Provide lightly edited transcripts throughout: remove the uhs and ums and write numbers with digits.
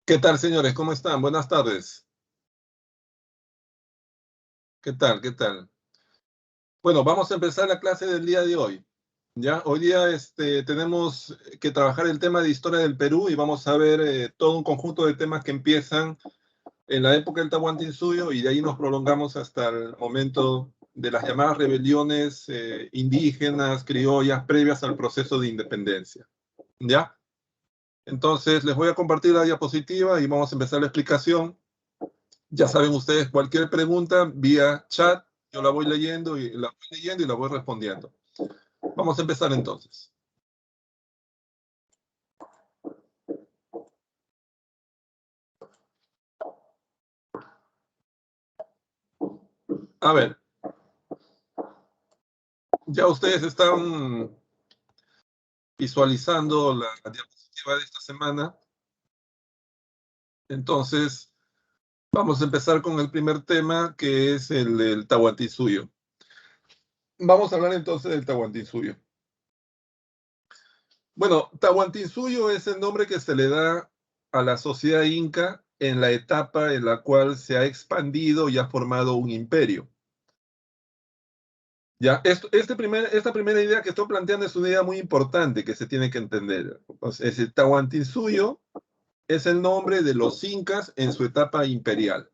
¿Qué tal, señores? ¿Cómo están? Buenas tardes. ¿Qué tal? ¿Qué tal? Bueno, vamos a empezar la clase del día de hoy. Ya, hoy día tenemos que trabajar el tema de historia del Perú y vamos a ver todo un conjunto de temas que empiezan en la época del Tahuantinsuyo y de ahí nos prolongamos hasta el momento de las llamadas rebeliones indígenas, criollas, previas al proceso de independencia. ¿Ya? Entonces, les voy a compartir la diapositiva y vamos a empezar la explicación. Ya saben ustedes, cualquier pregunta vía chat, yo la voy respondiendo. Vamos a empezar entonces. A ver, ya ustedes están visualizando la diapositiva de esta semana. Entonces, vamos a empezar con el primer tema, que es el del Tahuantinsuyo. Vamos a hablar entonces del Tahuantinsuyo. Bueno, Tahuantinsuyo es el nombre que se le da a la sociedad inca en la etapa en la cual se ha expandido y ha formado un imperio. Ya, esta primera idea que estoy planteando es una idea muy importante que se tiene que entender. O sea, el Tahuantinsuyo es el nombre de los incas en su etapa imperial.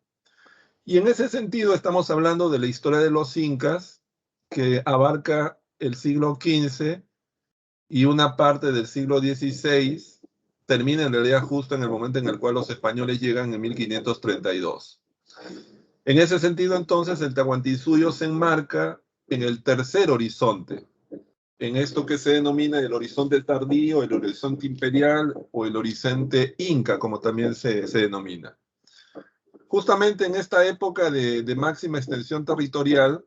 Y en ese sentido estamos hablando de la historia de los incas que abarca el siglo XV y una parte del siglo XVI, termina en realidad justo en el momento en el cual los españoles llegan en 1532. En ese sentido, entonces, el Tahuantinsuyo se enmarca en el tercer horizonte, en esto que se denomina el horizonte tardío, el horizonte imperial o el horizonte inca, como también se denomina. Justamente en esta época de máxima extensión territorial,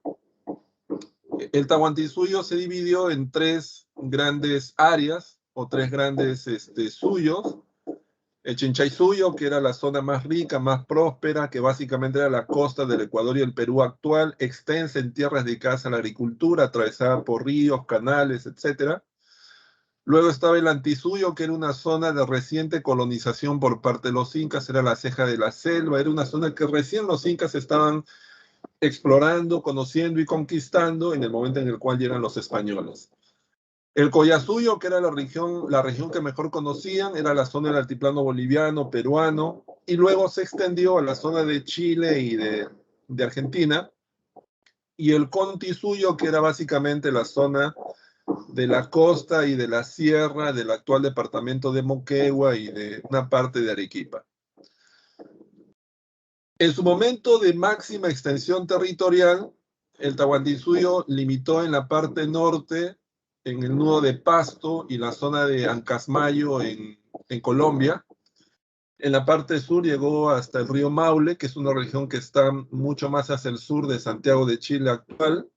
el Tahuantinsuyo se dividió en tres grandes áreas o tres grandes suyos. El Chinchay-Suyo, que era la zona más rica, más próspera, que básicamente era la costa del Ecuador y el Perú actual, extensa en tierras dedicadas a la agricultura, atravesada por ríos, canales, etcétera. Luego estaba el Antisuyo, que era una zona de reciente colonización por parte de los incas, era la ceja de la selva, era una zona que recién los incas estaban explorando, conociendo y conquistando en el momento en el cual llegan los españoles. El Collasuyo, que era la región que mejor conocían, era la zona del altiplano boliviano, peruano, y luego se extendió a la zona de Chile y de Argentina, y el Contisuyo, que era básicamente la zona de la costa y de la sierra del actual departamento de Moquegua y de una parte de Arequipa. En su momento de máxima extensión territorial, el Tahuantinsuyo limitó en la parte norte, en el nudo de Pasto y la zona de Ancasmayo en Colombia. En la parte sur llegó hasta el río Maule, que es una región que está mucho más hacia el sur de Santiago de Chile actual.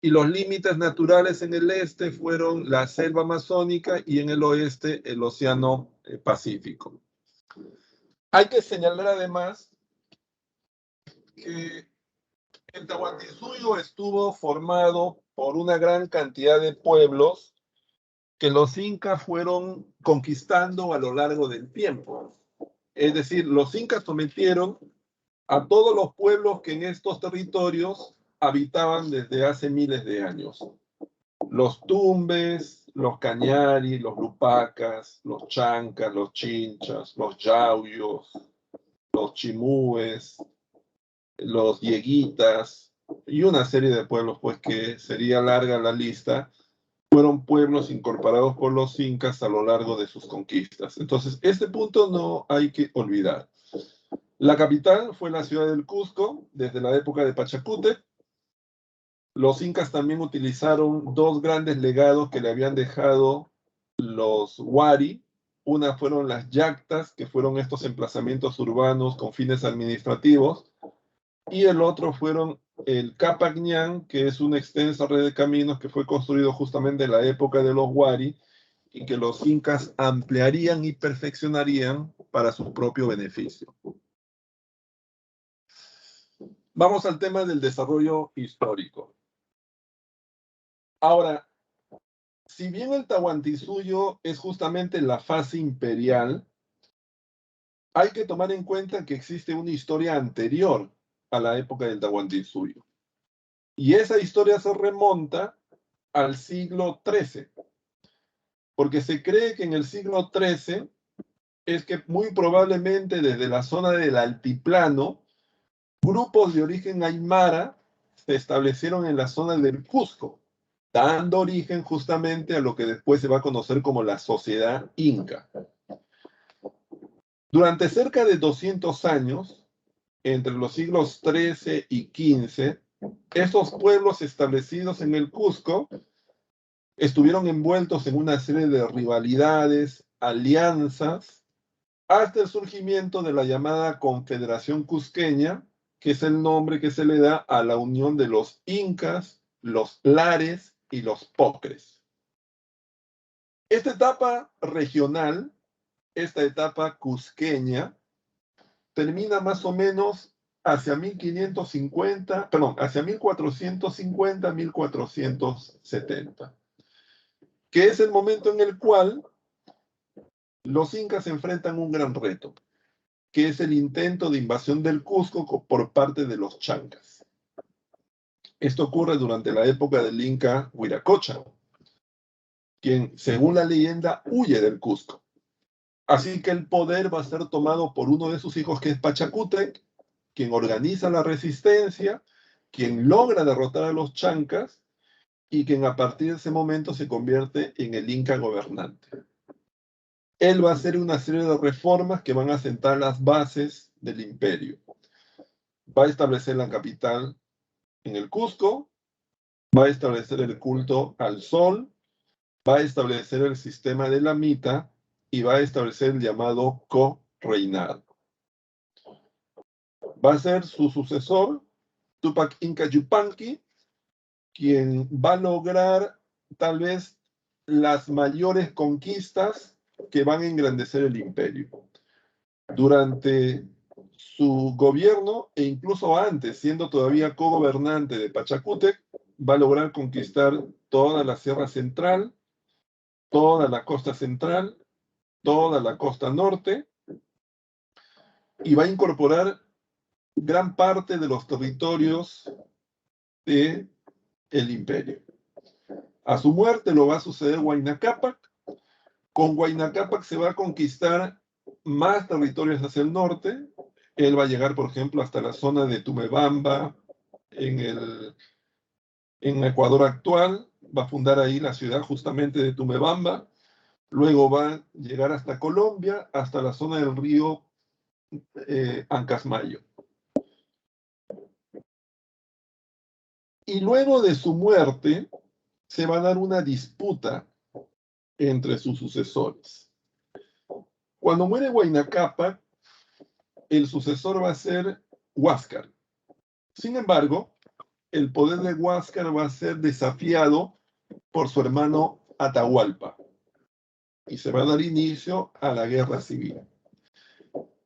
Y los límites naturales en el este fueron la selva amazónica y en el oeste el océano Pacífico. Hay que señalar además que el Tahuantinsuyo estuvo formado por una gran cantidad de pueblos que los incas fueron conquistando a lo largo del tiempo. Es decir, los incas sometieron a todos los pueblos que en estos territorios habitaban desde hace miles de años. Los tumbes, los cañaris, los lupacas, los chancas, los chinchas, los yauyos, los chimúes, los yeguitas y una serie de pueblos, pues que sería larga la lista, fueron pueblos incorporados por los incas a lo largo de sus conquistas. Entonces, este punto no hay que olvidar. La capital fue la ciudad del Cusco desde la época de Pachacute. Los incas también utilizaron dos grandes legados que le habían dejado los Wari. Una fueron las yactas, que fueron estos emplazamientos urbanos con fines administrativos, y el otro fueron el Capacñán, que es una extensa red de caminos que fue construido justamente en la época de los Wari y que los incas ampliarían y perfeccionarían para su propio beneficio. Vamos al tema del desarrollo histórico. Ahora, si bien el Tahuantinsuyo es justamente la fase imperial, Hay que tomar en cuenta que existe una historia anterior a la época del Tahuantinsuyo. Y esa historia se remonta al siglo XIII, porque se cree que en el siglo XIII es que muy probablemente desde la zona del altiplano, grupos de origen aymara se establecieron en la zona del Cusco, dando origen justamente a lo que después se va a conocer como la sociedad inca. Durante cerca de 200 años, entre los siglos XIII y XV, estos pueblos establecidos en el Cusco estuvieron envueltos en una serie de rivalidades, alianzas, hasta el surgimiento de la llamada Confederación Cusqueña, que es el nombre que se le da a la unión de los incas, los lares y los pocres. Esta etapa regional, esta etapa cusqueña, termina más o menos hacia 1550, perdón, hacia 1450, 1470, que es el momento en el cual los incas enfrentan un gran reto, que es el intento de invasión del Cusco por parte de los chancas. Esto ocurre durante la época del inca Huiracocha, quien, según la leyenda, huye del Cusco. Así que el poder va a ser tomado por uno de sus hijos, que es Pachacútec, quien organiza la resistencia, quien logra derrotar a los chancas y quien a partir de ese momento se convierte en el inca gobernante. Él va a hacer una serie de reformas que van a sentar las bases del imperio. Va a establecer la capital en el Cusco, va a establecer el culto al sol, va a establecer el sistema de la mita y va a establecer el llamado co-reinado. Va a ser su sucesor, Tupac Inca Yupanqui, quien va a lograr tal vez las mayores conquistas que van a engrandecer el imperio. Durante su gobierno, e incluso antes, siendo todavía cogobernante de Pachacútec, va a lograr conquistar toda la Sierra Central, toda la costa central, toda la costa norte, y va a incorporar gran parte de los territorios del imperio. A su muerte lo va a suceder Huayna Cápac. Con Huayna Cápac se va a conquistar más territorios hacia el norte. Él va a llegar, por ejemplo, hasta la zona de Tumebamba, en Ecuador actual. Va a fundar ahí la ciudad justamente de Tumebamba. Luego va a llegar hasta Colombia, hasta la zona del río Ancasmayo. Y luego de su muerte, se va a dar una disputa entre sus sucesores. Cuando muere Huayna Cápac, el sucesor va a ser Huáscar. Sin embargo, el poder de Huáscar va a ser desafiado por su hermano Atahualpa y se va a dar inicio a la guerra civil.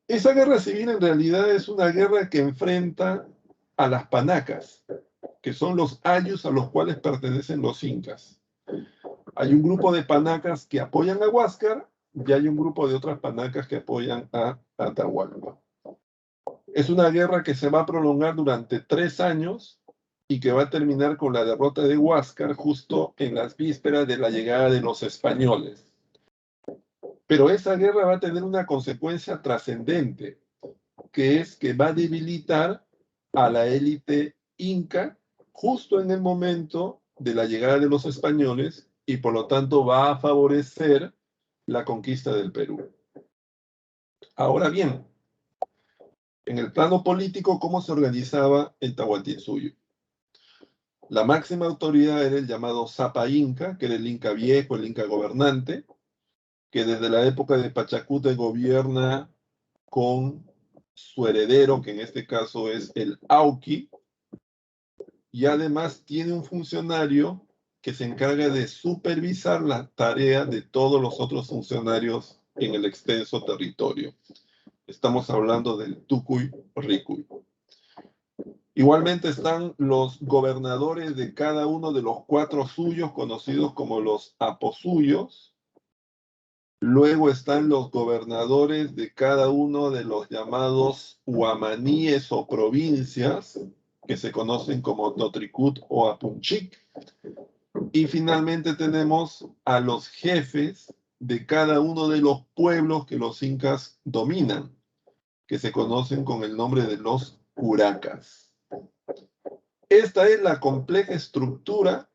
Esa guerra civil en realidad es una guerra que enfrenta a las panacas, que son los ayllus a los cuales pertenecen los incas. Hay un grupo de panacas que apoyan a Huáscar y hay un grupo de otras panacas que apoyan a Atahualpa. Es una guerra que se va a prolongar durante 3 años y que va a terminar con la derrota de Huáscar justo en las vísperas de la llegada de los españoles. Pero esa guerra va a tener una consecuencia trascendente, que es que va a debilitar a la élite inca justo en el momento de la llegada de los españoles y por lo tanto va a favorecer la conquista del Perú. Ahora bien, en el plano político, ¿cómo se organizaba el Tahuantinsuyo? La máxima autoridad era el llamado Zapa Inca, que era el Inca viejo, el Inca gobernante, que desde la época de Pachacútec gobierna con su heredero, que en este caso es el Auqui, y además tiene un funcionario que se encarga de supervisar la tarea de todos los otros funcionarios en el extenso territorio. Estamos hablando del Tukuy Ricuy. Igualmente están los gobernadores de cada uno de los 4 suyos, conocidos como los aposuyos, Luego están los gobernadores de cada uno de los llamados huamaníes o provincias, que se conocen como Totricut o Apunchic. Y finalmente tenemos a los jefes de cada uno de los pueblos que los incas dominan, que se conocen con el nombre de los curacas. Esta es la compleja estructura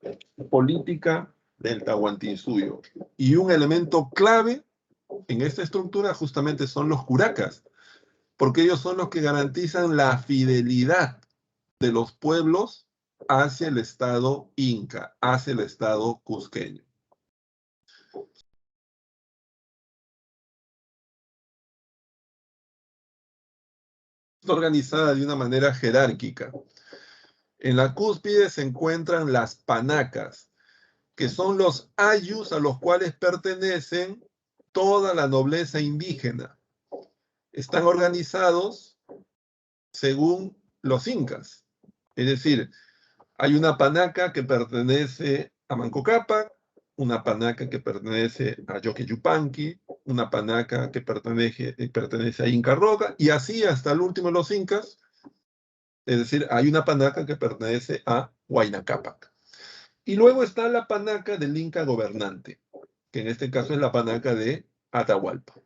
política del Tahuantinsuyo. Y un elemento clave en esta estructura justamente son los curacas, porque ellos son los que garantizan la fidelidad de los pueblos hacia el Estado inca, hacia el Estado cusqueño. Está organizada de una manera jerárquica. En la cúspide se encuentran las panacas, que son los ayllus a los cuales pertenecen toda la nobleza indígena. Están organizados según los incas. Es decir, hay una panaca que pertenece a Manco Cápac, una panaca que pertenece a Yoque Yupanqui, una panaca que pertenece a Inca Roca, y así hasta el último de los incas. Es decir, hay una panaca que pertenece a Huayna Cápac. Y luego está la panaca del Inca gobernante, que en este caso es la panaca de Atahualpa.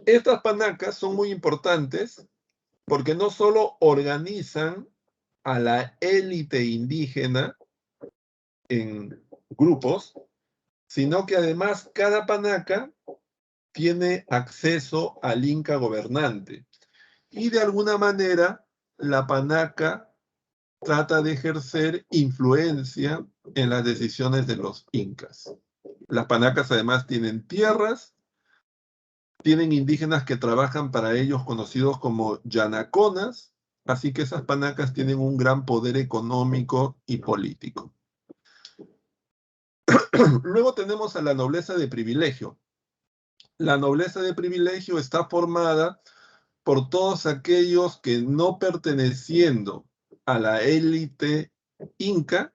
Estas panacas son muy importantes porque no solo organizan a la élite indígena en grupos, sino que además cada panaca tiene acceso al Inca gobernante. Y de alguna manera la panaca trata de ejercer influencia en las decisiones de los incas. Las panacas además tienen tierras, tienen indígenas que trabajan para ellos conocidos como yanaconas, así que esas panacas tienen un gran poder económico y político. Luego tenemos a la nobleza de privilegio. La nobleza de privilegio está formada por todos aquellos que no perteneciendo a la élite inca,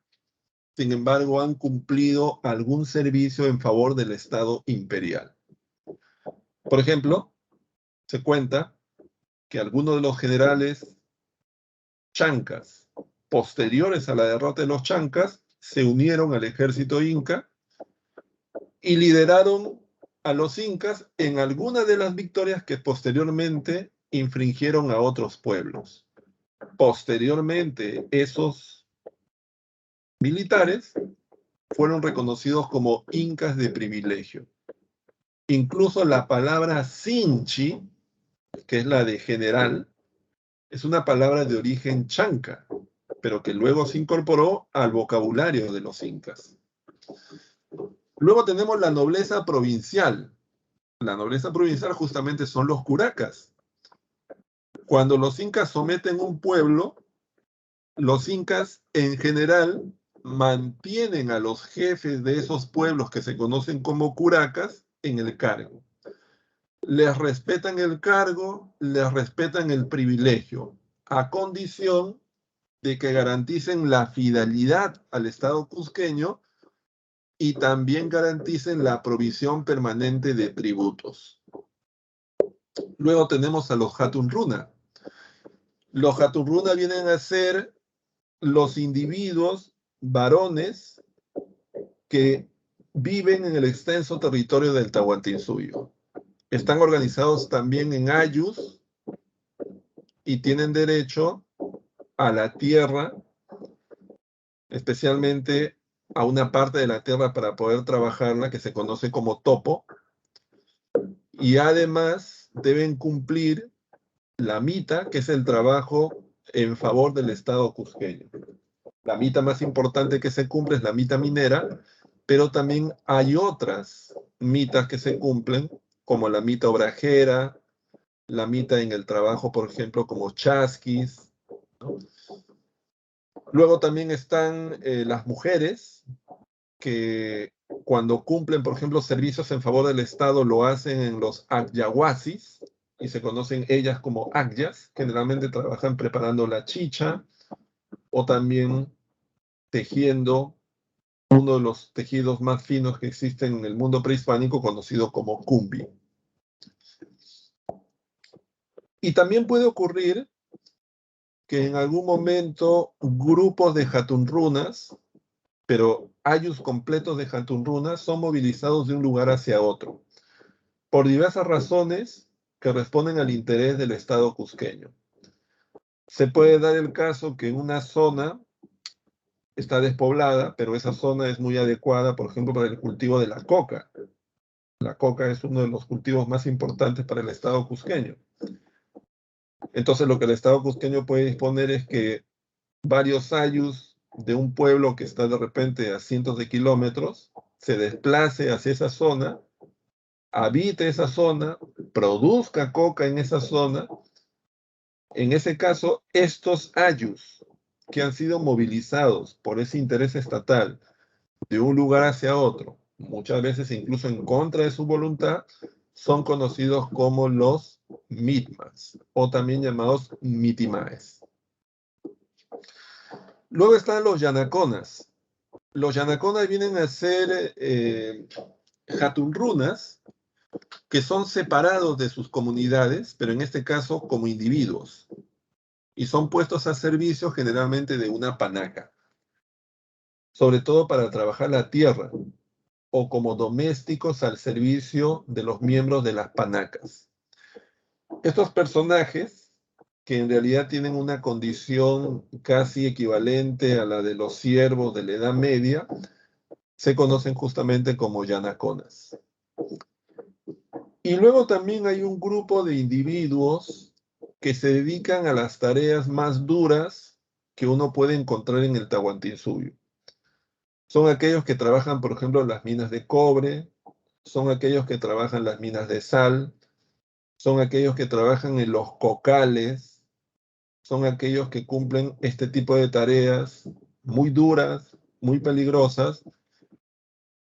sin embargo, han cumplido algún servicio en favor del Estado imperial. Por ejemplo, se cuenta que algunos de los generales chancas, posteriores a la derrota de los chancas, se unieron al ejército inca y lideraron a los incas en algunas de las victorias que posteriormente infringieron a otros pueblos. Posteriormente, esos militares fueron reconocidos como incas de privilegio. Incluso la palabra Sinchi, que es la de general, es una palabra de origen chanca, pero que luego se incorporó al vocabulario de los incas. Luego tenemos la nobleza provincial. La nobleza provincial justamente son los curacas. Cuando los incas someten un pueblo, los incas en general mantienen a los jefes de esos pueblos que se conocen como curacas en el cargo. Les respetan el cargo, les respetan el privilegio, a condición de que garanticen la fidelidad al Estado cusqueño y también garanticen la provisión permanente de tributos. Luego tenemos a los Hatun Runa. Los Hatun Runa vienen a ser los individuos varones que viven en el extenso territorio del Tahuantinsuyo. Están organizados también en ayllus y tienen derecho a la tierra, especialmente a una parte de la tierra para poder trabajarla, que se conoce como topo, y además deben cumplir la mita, que es el trabajo en favor del Estado cusqueño. La mita más importante que se cumple es la mita minera, pero también hay otras mitas que se cumplen, como la mita obrajera, la mita en el trabajo, por ejemplo, como chasquis, ¿no? Luego también están las mujeres, que cuando cumplen, por ejemplo, servicios en favor del Estado, lo hacen en los agyahuasis, y se conocen ellas como agyas. Generalmente trabajan preparando la chicha, o también tejiendo uno de los tejidos más finos que existen en el mundo prehispánico, conocido como cumbi. Y también puede ocurrir que en algún momento grupos de jatunrunas, pero ayllus completos de jatunrunas, son movilizados de un lugar hacia otro, por diversas razones que responden al interés del Estado cusqueño. Se puede dar el caso que en una zona está despoblada, pero esa zona es muy adecuada, por ejemplo, para el cultivo de la coca. La coca es uno de los cultivos más importantes para el Estado cusqueño. Entonces, lo que el Estado cusqueño puede disponer es que varios ayllus de un pueblo que está de repente a cientos de kilómetros se desplace hacia esa zona, habite esa zona, produzca coca en esa zona. En ese caso, estos ayllus que han sido movilizados por ese interés estatal de un lugar hacia otro, muchas veces incluso en contra de su voluntad, son conocidos como los mitmas, o también llamados mitimaes. Luego están los yanaconas. Los yanaconas vienen a ser jatunrunas que son separados de sus comunidades, pero en este caso como individuos, y son puestos a servicio generalmente de una panaca, sobre todo para trabajar la tierra, o como domésticos al servicio de los miembros de las panacas. Estos personajes, que en realidad tienen una condición casi equivalente a la de los siervos de la Edad Media, se conocen justamente como yanaconas. Y luego también hay un grupo de individuos que se dedican a las tareas más duras que uno puede encontrar en el Tahuantinsuyo. Son aquellos que trabajan, por ejemplo, en las minas de cobre, son aquellos que trabajan en las minas de sal, son aquellos que trabajan en los cocales, son aquellos que cumplen este tipo de tareas muy duras, muy peligrosas,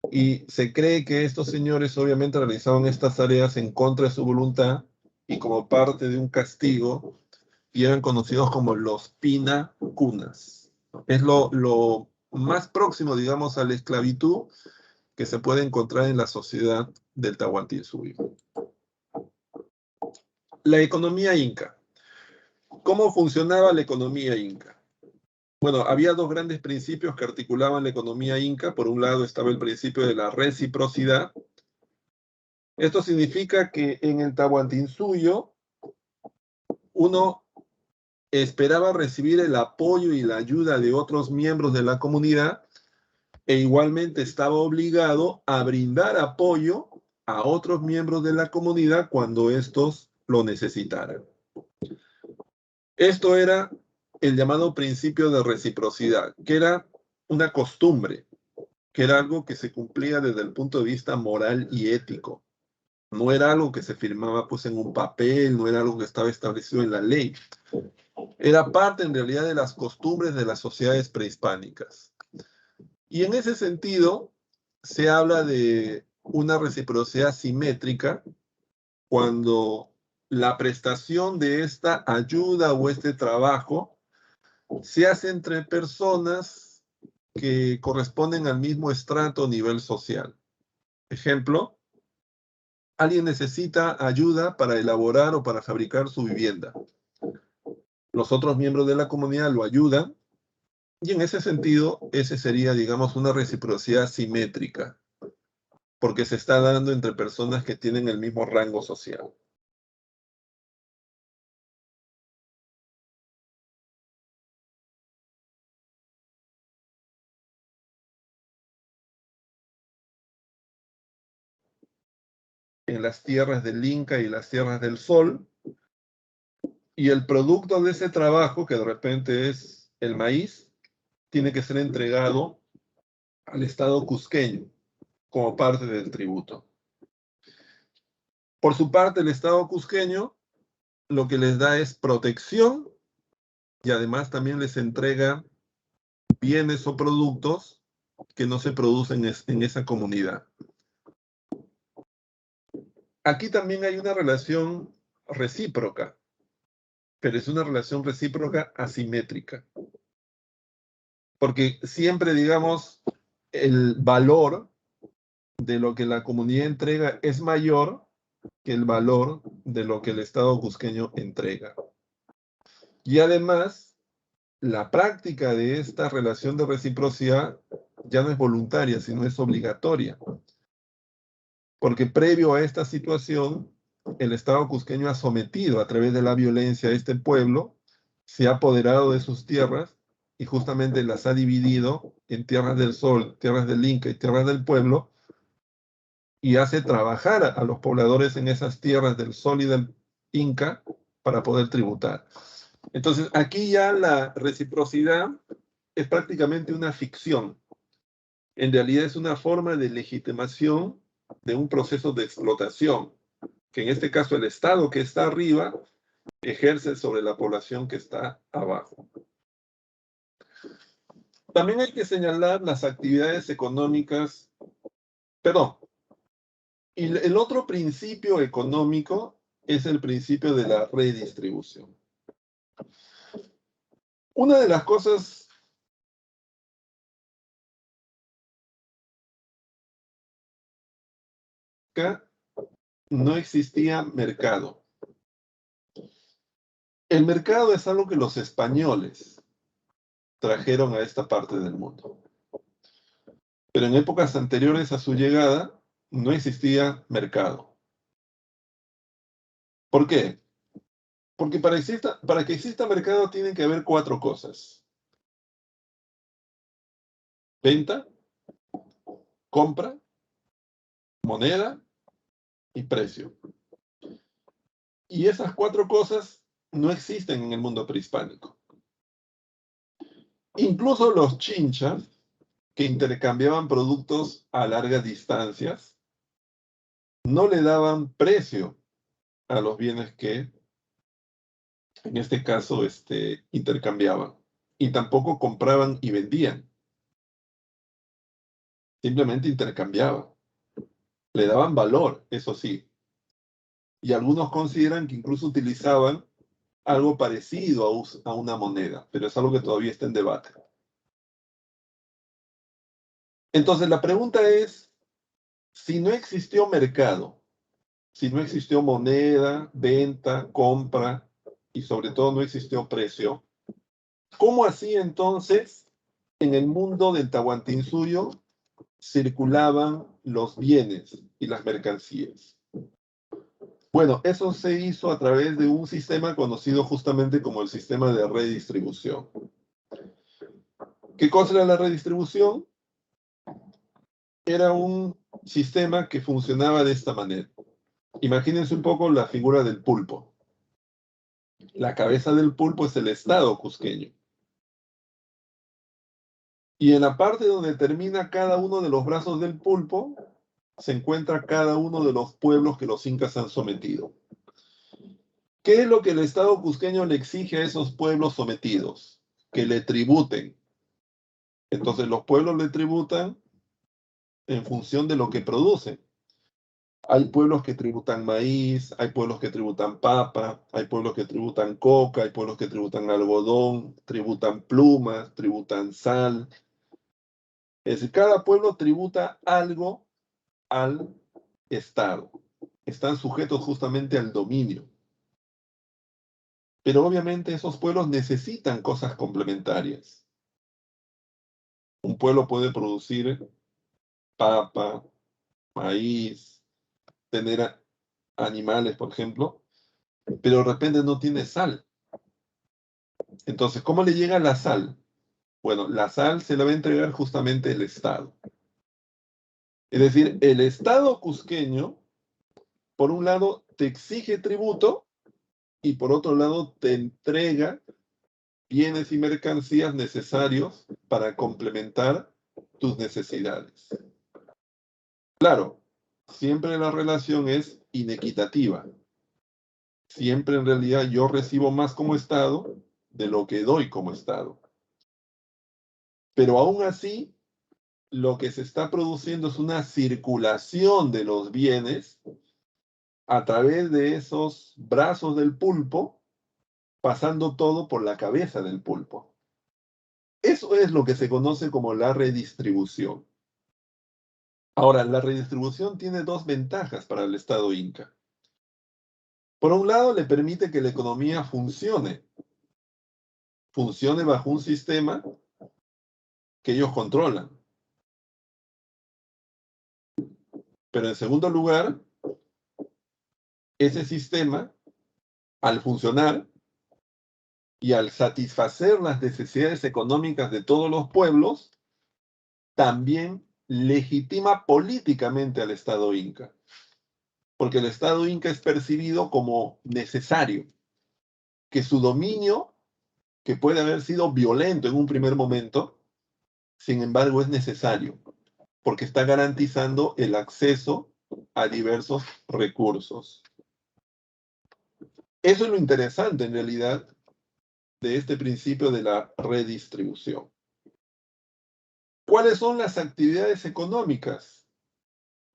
y se cree que estos señores obviamente realizaban estas tareas en contra de su voluntad y como parte de un castigo, y eran conocidos como los pinacunas. Es lo más próximo, digamos, a la esclavitud que se puede encontrar en la sociedad del Tahuantinsuyo. La economía inca. ¿Cómo funcionaba la economía inca? Bueno, había dos grandes principios que articulaban la economía inca. Por un lado estaba el principio de la reciprocidad. Esto significa que en el Tahuantinsuyo uno esperaba recibir el apoyo y la ayuda de otros miembros de la comunidad e igualmente estaba obligado a brindar apoyo a otros miembros de la comunidad cuando estos lo necesitaran. Esto era el llamado principio de reciprocidad, que era una costumbre, que era algo que se cumplía desde el punto de vista moral y ético. No era algo que se firmaba pues en un papel, no era algo que estaba establecido en la ley. Era parte en realidad de las costumbres de las sociedades prehispánicas. Y en ese sentido se habla de una reciprocidad simétrica cuando la prestación de esta ayuda o este trabajo se hace entre personas que corresponden al mismo estrato o nivel social. Ejemplo, alguien necesita ayuda para elaborar o para fabricar su vivienda. Los otros miembros de la comunidad lo ayudan y en ese sentido, ese sería, digamos, una reciprocidad simétrica, porque se está dando entre personas que tienen el mismo rango social. En las tierras del Inca y las tierras del Sol, y el producto de ese trabajo, que de repente es el maíz, tiene que ser entregado al Estado cusqueño como parte del tributo. Por su parte, el Estado cusqueño lo que les da es protección y además también les entrega bienes o productos que no se producen en esa comunidad. Aquí también hay una relación recíproca, pero es una relación recíproca asimétrica. Porque siempre, digamos, el valor de lo que la comunidad entrega es mayor que el valor de lo que el Estado cusqueño entrega. Y además, la práctica de esta relación de reciprocidad ya no es voluntaria, sino es obligatoria. Porque previo a esta situación, el Estado cusqueño ha sometido a través de la violencia a este pueblo, se ha apoderado de sus tierras y justamente las ha dividido en tierras del Sol, tierras del Inca y tierras del pueblo, y hace trabajar a los pobladores en esas tierras del Sol y del Inca para poder tributar. Entonces, aquí ya la reciprocidad es prácticamente una ficción. En realidad es una forma de legitimación de un proceso de explotación, que en este caso el Estado que está arriba ejerce sobre la población que está abajo. También hay que señalar las actividades económicas, perdón, y el otro principio económico es el principio de la redistribución. Una de las cosas que no existía mercado. El mercado es algo que los españoles trajeron a esta parte del mundo. Pero en épocas anteriores a su llegada no existía mercado. ¿Por qué? Porque para que exista mercado tienen que haber cuatro cosas. Venta, compra, moneda y precio. Y esas cuatro cosas no existen en el mundo prehispánico. Incluso los chinchas, que intercambiaban productos a largas distancias, no le daban precio a los bienes que, en este caso, intercambiaban. Y tampoco compraban y vendían. Simplemente intercambiaban. Le daban valor, eso sí. Y algunos consideran que incluso utilizaban algo parecido a una moneda, pero es algo que todavía está en debate. Entonces la pregunta es, si no existió mercado, si no existió moneda, venta, compra y sobre todo no existió precio, ¿cómo así entonces en el mundo del Tahuantinsuyo circulaban los bienes y las mercancías? Bueno, eso se hizo a través de un sistema conocido justamente como el sistema de redistribución. ¿Qué cosa era la redistribución? Era un sistema que funcionaba de esta manera. Imagínense un poco la figura del pulpo. La cabeza del pulpo es el Estado cusqueño. Y en la parte donde termina cada uno de los brazos del pulpo, se encuentra cada uno de los pueblos que los incas han sometido. ¿Qué es lo que el Estado cusqueño le exige a esos pueblos sometidos? Que le tributen. Entonces los pueblos le tributan en función de lo que producen. Hay pueblos que tributan maíz, hay pueblos que tributan papa, hay pueblos que tributan coca, hay pueblos que tributan algodón, tributan plumas, tributan sal. Es decir, cada pueblo tributa algo al Estado. Están sujetos justamente al dominio. Pero obviamente esos pueblos necesitan cosas complementarias. Un pueblo puede producir papa, maíz, tener animales, por ejemplo, pero de repente no tiene sal. Entonces, ¿cómo le llega la sal? Bueno, la sal se la va a entregar justamente el Estado. Es decir, el Estado cusqueño, por un lado, te exige tributo y por otro lado, te entrega bienes y mercancías necesarios para complementar tus necesidades. Claro, siempre la relación es inequitativa. Siempre en realidad yo recibo más como Estado de lo que doy como Estado. Pero aún así, lo que se está produciendo es una circulación de los bienes a través de esos brazos del pulpo, pasando todo por la cabeza del pulpo. Eso es lo que se conoce como la redistribución. Ahora, la redistribución tiene dos ventajas para el Estado inca. Por un lado, le permite que la economía funcione bajo un sistema que ellos controlan. Pero en segundo lugar, ese sistema, al funcionar y al satisfacer las necesidades económicas de todos los pueblos, también legitima políticamente al Estado inca. Porque el Estado inca es percibido como necesario, que su dominio, que puede haber sido violento en un primer momento, sin embargo es necesario, porque está garantizando el acceso a diversos recursos. Eso es lo interesante en realidad de este principio de la redistribución. ¿Cuáles son las actividades económicas?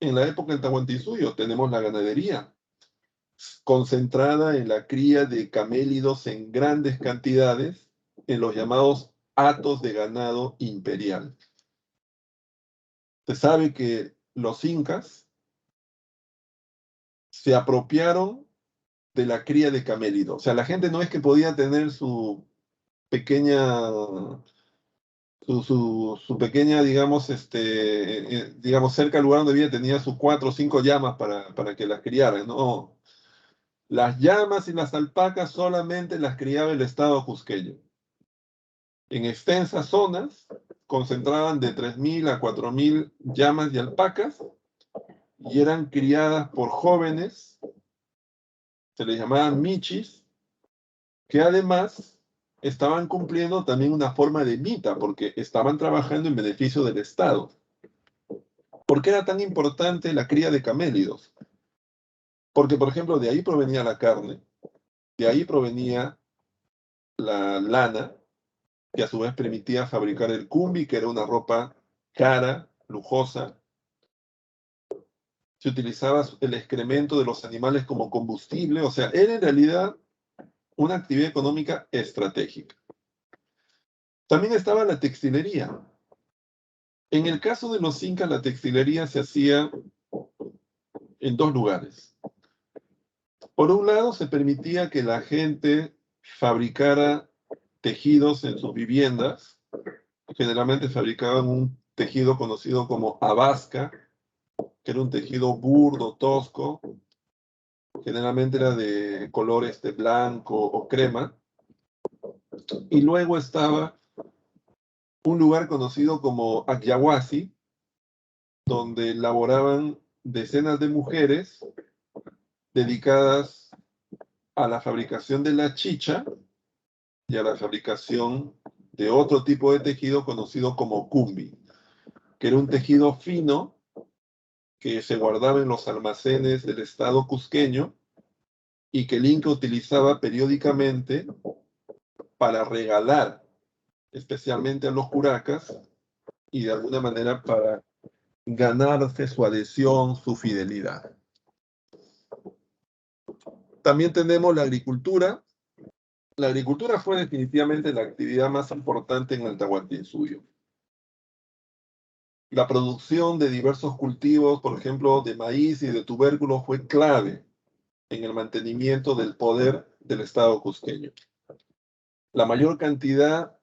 En la época del Tahuantinsuyo tenemos la ganadería, concentrada en la cría de camélidos en grandes cantidades en los llamados hatos de ganado imperial. Se sabe que los incas se apropiaron de la cría de camélidos. O sea, la gente no es que podía tener su pequeña, su pequeña, digamos, digamos, cerca del lugar donde vivía, tenía sus 4 o 5 llamas para que las criaran, ¿no? Las llamas y las alpacas solamente las criaba el Estado cusqueño. En extensas zonas concentraban de 3.000 a 4.000 llamas y alpacas y eran criadas por jóvenes, se les llamaban michis, que además estaban cumpliendo también una forma de mita, porque estaban trabajando en beneficio del Estado. ¿Por qué era tan importante la cría de camélidos? Porque, por ejemplo, de ahí provenía la carne, de ahí provenía la lana, que a su vez permitía fabricar el cumbi, que era una ropa cara, lujosa. Se utilizaba el excremento de los animales como combustible, o sea, era en realidad una actividad económica estratégica. También estaba la textilería. En el caso de los incas, la textilería se hacía en dos lugares. Por un lado, se permitía que la gente fabricara tejidos en sus viviendas. Generalmente fabricaban un tejido conocido como abasca, que era un tejido burdo, tosco. Generalmente era de color blanco o crema. Y luego estaba un lugar conocido como Acyahuasi, donde laboraban decenas de mujeres dedicadas a la fabricación de la chicha y a la fabricación de otro tipo de tejido conocido como cumbi, que era un tejido fino que se guardaba en los almacenes del estado cusqueño y que el Inca utilizaba periódicamente para regalar, especialmente a los curacas, y de alguna manera para ganarse su adhesión, su fidelidad. También tenemos la agricultura. La agricultura fue definitivamente la actividad más importante en el Tahuantinsuyo. La producción de diversos cultivos, por ejemplo, de maíz y de tubérculos, fue clave en el mantenimiento del poder del Estado cusqueño. La mayor cantidad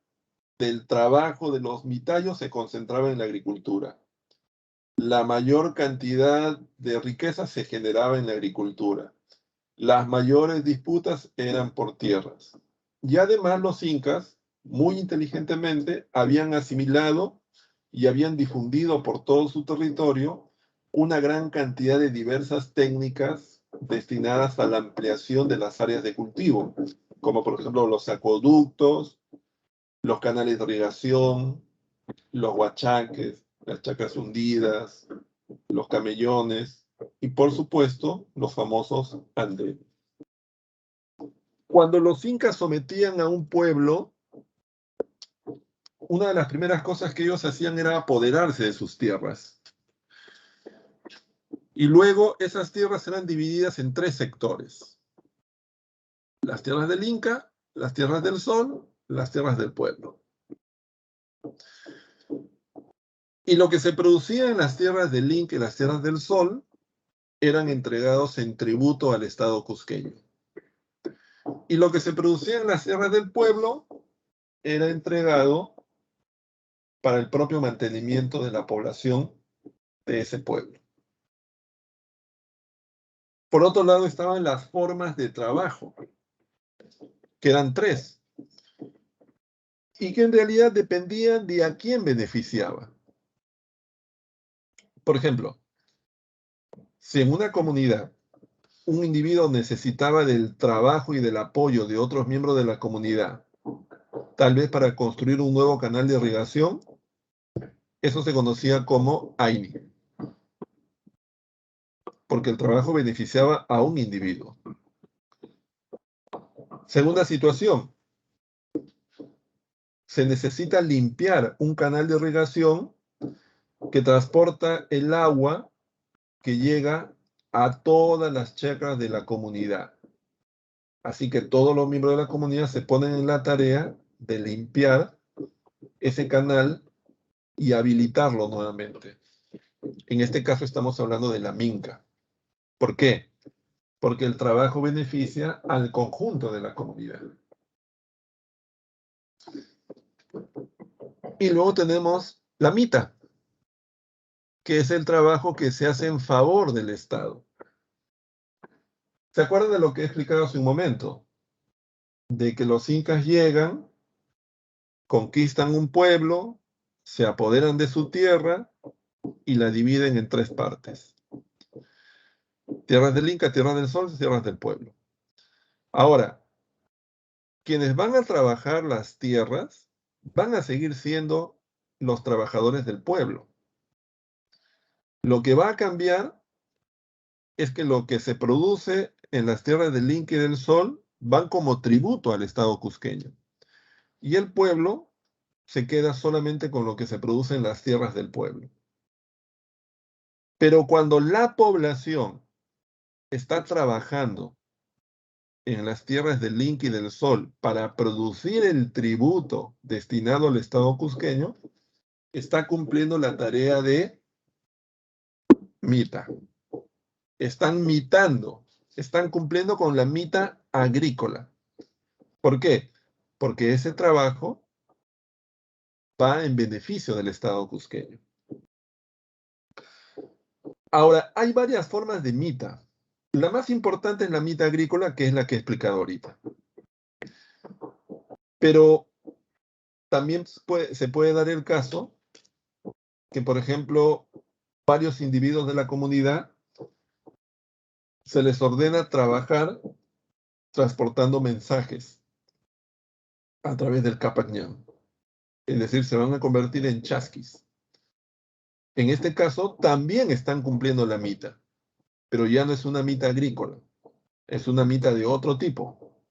del trabajo de los mitayos se concentraba en la agricultura. La mayor cantidad de riqueza se generaba en la agricultura. Las mayores disputas eran por tierras. Y además los incas, muy inteligentemente, habían asimilado y habían difundido por todo su territorio una gran cantidad de diversas técnicas destinadas a la ampliación de las áreas de cultivo, como por ejemplo los acueductos, los canales de irrigación, los huachaques, las chacras hundidas, los camellones y por supuesto los famosos andenes. Cuando los incas sometían a un pueblo, una de las primeras cosas que ellos hacían era apoderarse de sus tierras. Y luego esas tierras eran divididas en 3 sectores. Las tierras del Inca, las tierras del Sol, las tierras del pueblo. Y lo que se producía en las tierras del Inca y las tierras del Sol eran entregados en tributo al Estado cusqueño. Y lo que se producía en las tierras del pueblo era entregado para el propio mantenimiento de la población de ese pueblo. Por otro lado estaban las formas de trabajo, que eran tres, y que en realidad dependían de a quién beneficiaba. Por ejemplo, si en una comunidad un individuo necesitaba del trabajo y del apoyo de otros miembros de la comunidad, tal vez para construir un nuevo canal de irrigación, eso se conocía como AINI, porque el trabajo beneficiaba a un individuo. Segunda situación, se necesita limpiar un canal de irrigación que transporta el agua que llega a todas las chacras de la comunidad. Así que todos los miembros de la comunidad se ponen en la tarea de limpiar ese canal y habilitarlo nuevamente. En este caso estamos hablando de la minca. ¿Por qué? Porque el trabajo beneficia al conjunto de la comunidad. Y luego tenemos la mita, que es el trabajo que se hace en favor del Estado. ¿Se acuerdan de lo que he explicado hace un momento? De que los incas llegan, conquistan un pueblo, se apoderan de su tierra y la dividen en tres partes. Tierras del Inca, tierras del Sol, tierras del pueblo. Ahora, quienes van a trabajar las tierras van a seguir siendo los trabajadores del pueblo. Lo que va a cambiar es que lo que se produce en las tierras del Inca y del Sol van como tributo al Estado cusqueño. Y el pueblo se queda solamente con lo que se produce en las tierras del pueblo. Pero cuando la población está trabajando en las tierras del Inca y del Sol para producir el tributo destinado al Estado cusqueño, está cumpliendo la tarea de mita. Están mitando, están cumpliendo con la mita agrícola. ¿Por qué? Porque ese trabajo va en beneficio del Estado cusqueño. Ahora, hay varias formas de mita. La más importante es la mita agrícola, que es la que he explicado ahorita. Pero también se puede dar el caso que, por ejemplo, varios individuos de la comunidad se les ordena trabajar transportando mensajes a través del Capañán. Es decir, se van a convertir en chasquis. En este caso, también están cumpliendo la mita, pero ya no es una mita agrícola, es una mita de otro tipo.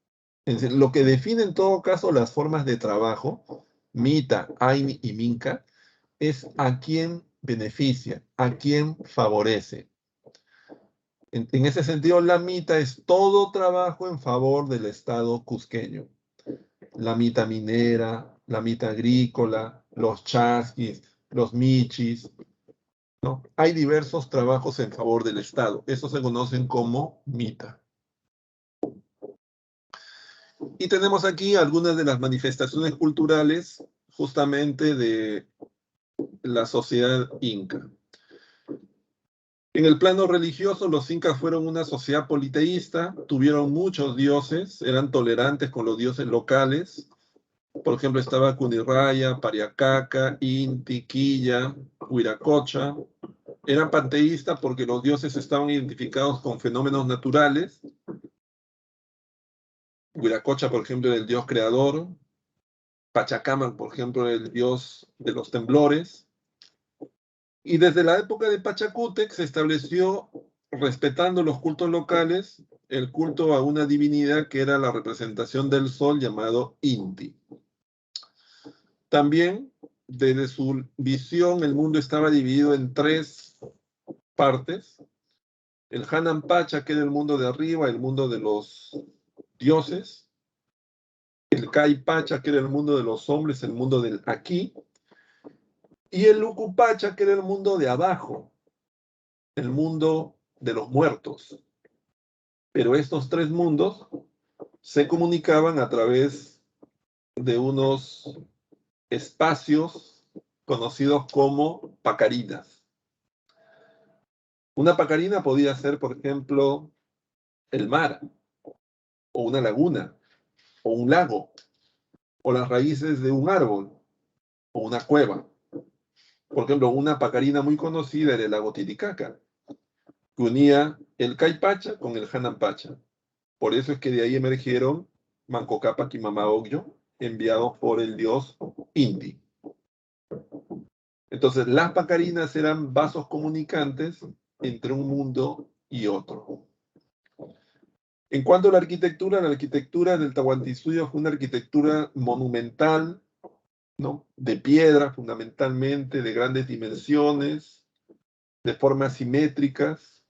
Es decir, lo que define en todo caso las formas de trabajo, mita, aini y minca, es a quién beneficia, a quién favorece. En ese sentido, la mita es todo trabajo en favor del Estado cusqueño. La mita minera, la mita agrícola, los chasquis, los michis, ¿no? Hay diversos trabajos en favor del Estado. Eso se conocen como mita. Y tenemos aquí algunas de las manifestaciones culturales justamente de la sociedad inca. En el plano religioso, los incas fueron una sociedad politeísta, tuvieron muchos dioses, eran tolerantes con los dioses locales. Por ejemplo, estaba Cunirraya, Pariacaca, Inti, Quilla, Huiracocha. Eran panteístas porque los dioses estaban identificados con fenómenos naturales. Huiracocha, por ejemplo, era el dios creador. Pachacamac, por ejemplo, era el dios de los temblores. Y desde la época de Pachacútec se estableció, respetando los cultos locales, el culto a una divinidad que era la representación del sol llamado Inti. También, desde su visión, el mundo estaba dividido en tres partes. El Hanan Pacha, que era el mundo de arriba, el mundo de los dioses. El Kai Pacha, que era el mundo de los hombres, el mundo del aquí. y el Lucupacha, que era el mundo de abajo, el mundo de los muertos. Pero estos tres mundos se comunicaban a través de unos espacios conocidos como pacarinas. Una pacarina podía ser, por ejemplo, el mar, o una laguna, o un lago, o las raíces de un árbol, o una cueva. Por ejemplo, una pacarina muy conocida era el lago Titicaca, que unía el Caipacha con el Hanampacha. Por eso es que de ahí emergieron Manco Cápac y Mama Ocllo, enviados por el dios Inti. Entonces, las pacarinas eran vasos comunicantes entre un mundo y otro. En cuanto a la arquitectura del Tahuantinsuyo fue una arquitectura monumental, ¿no? De piedra fundamentalmente, de grandes dimensiones, de formas simétricas.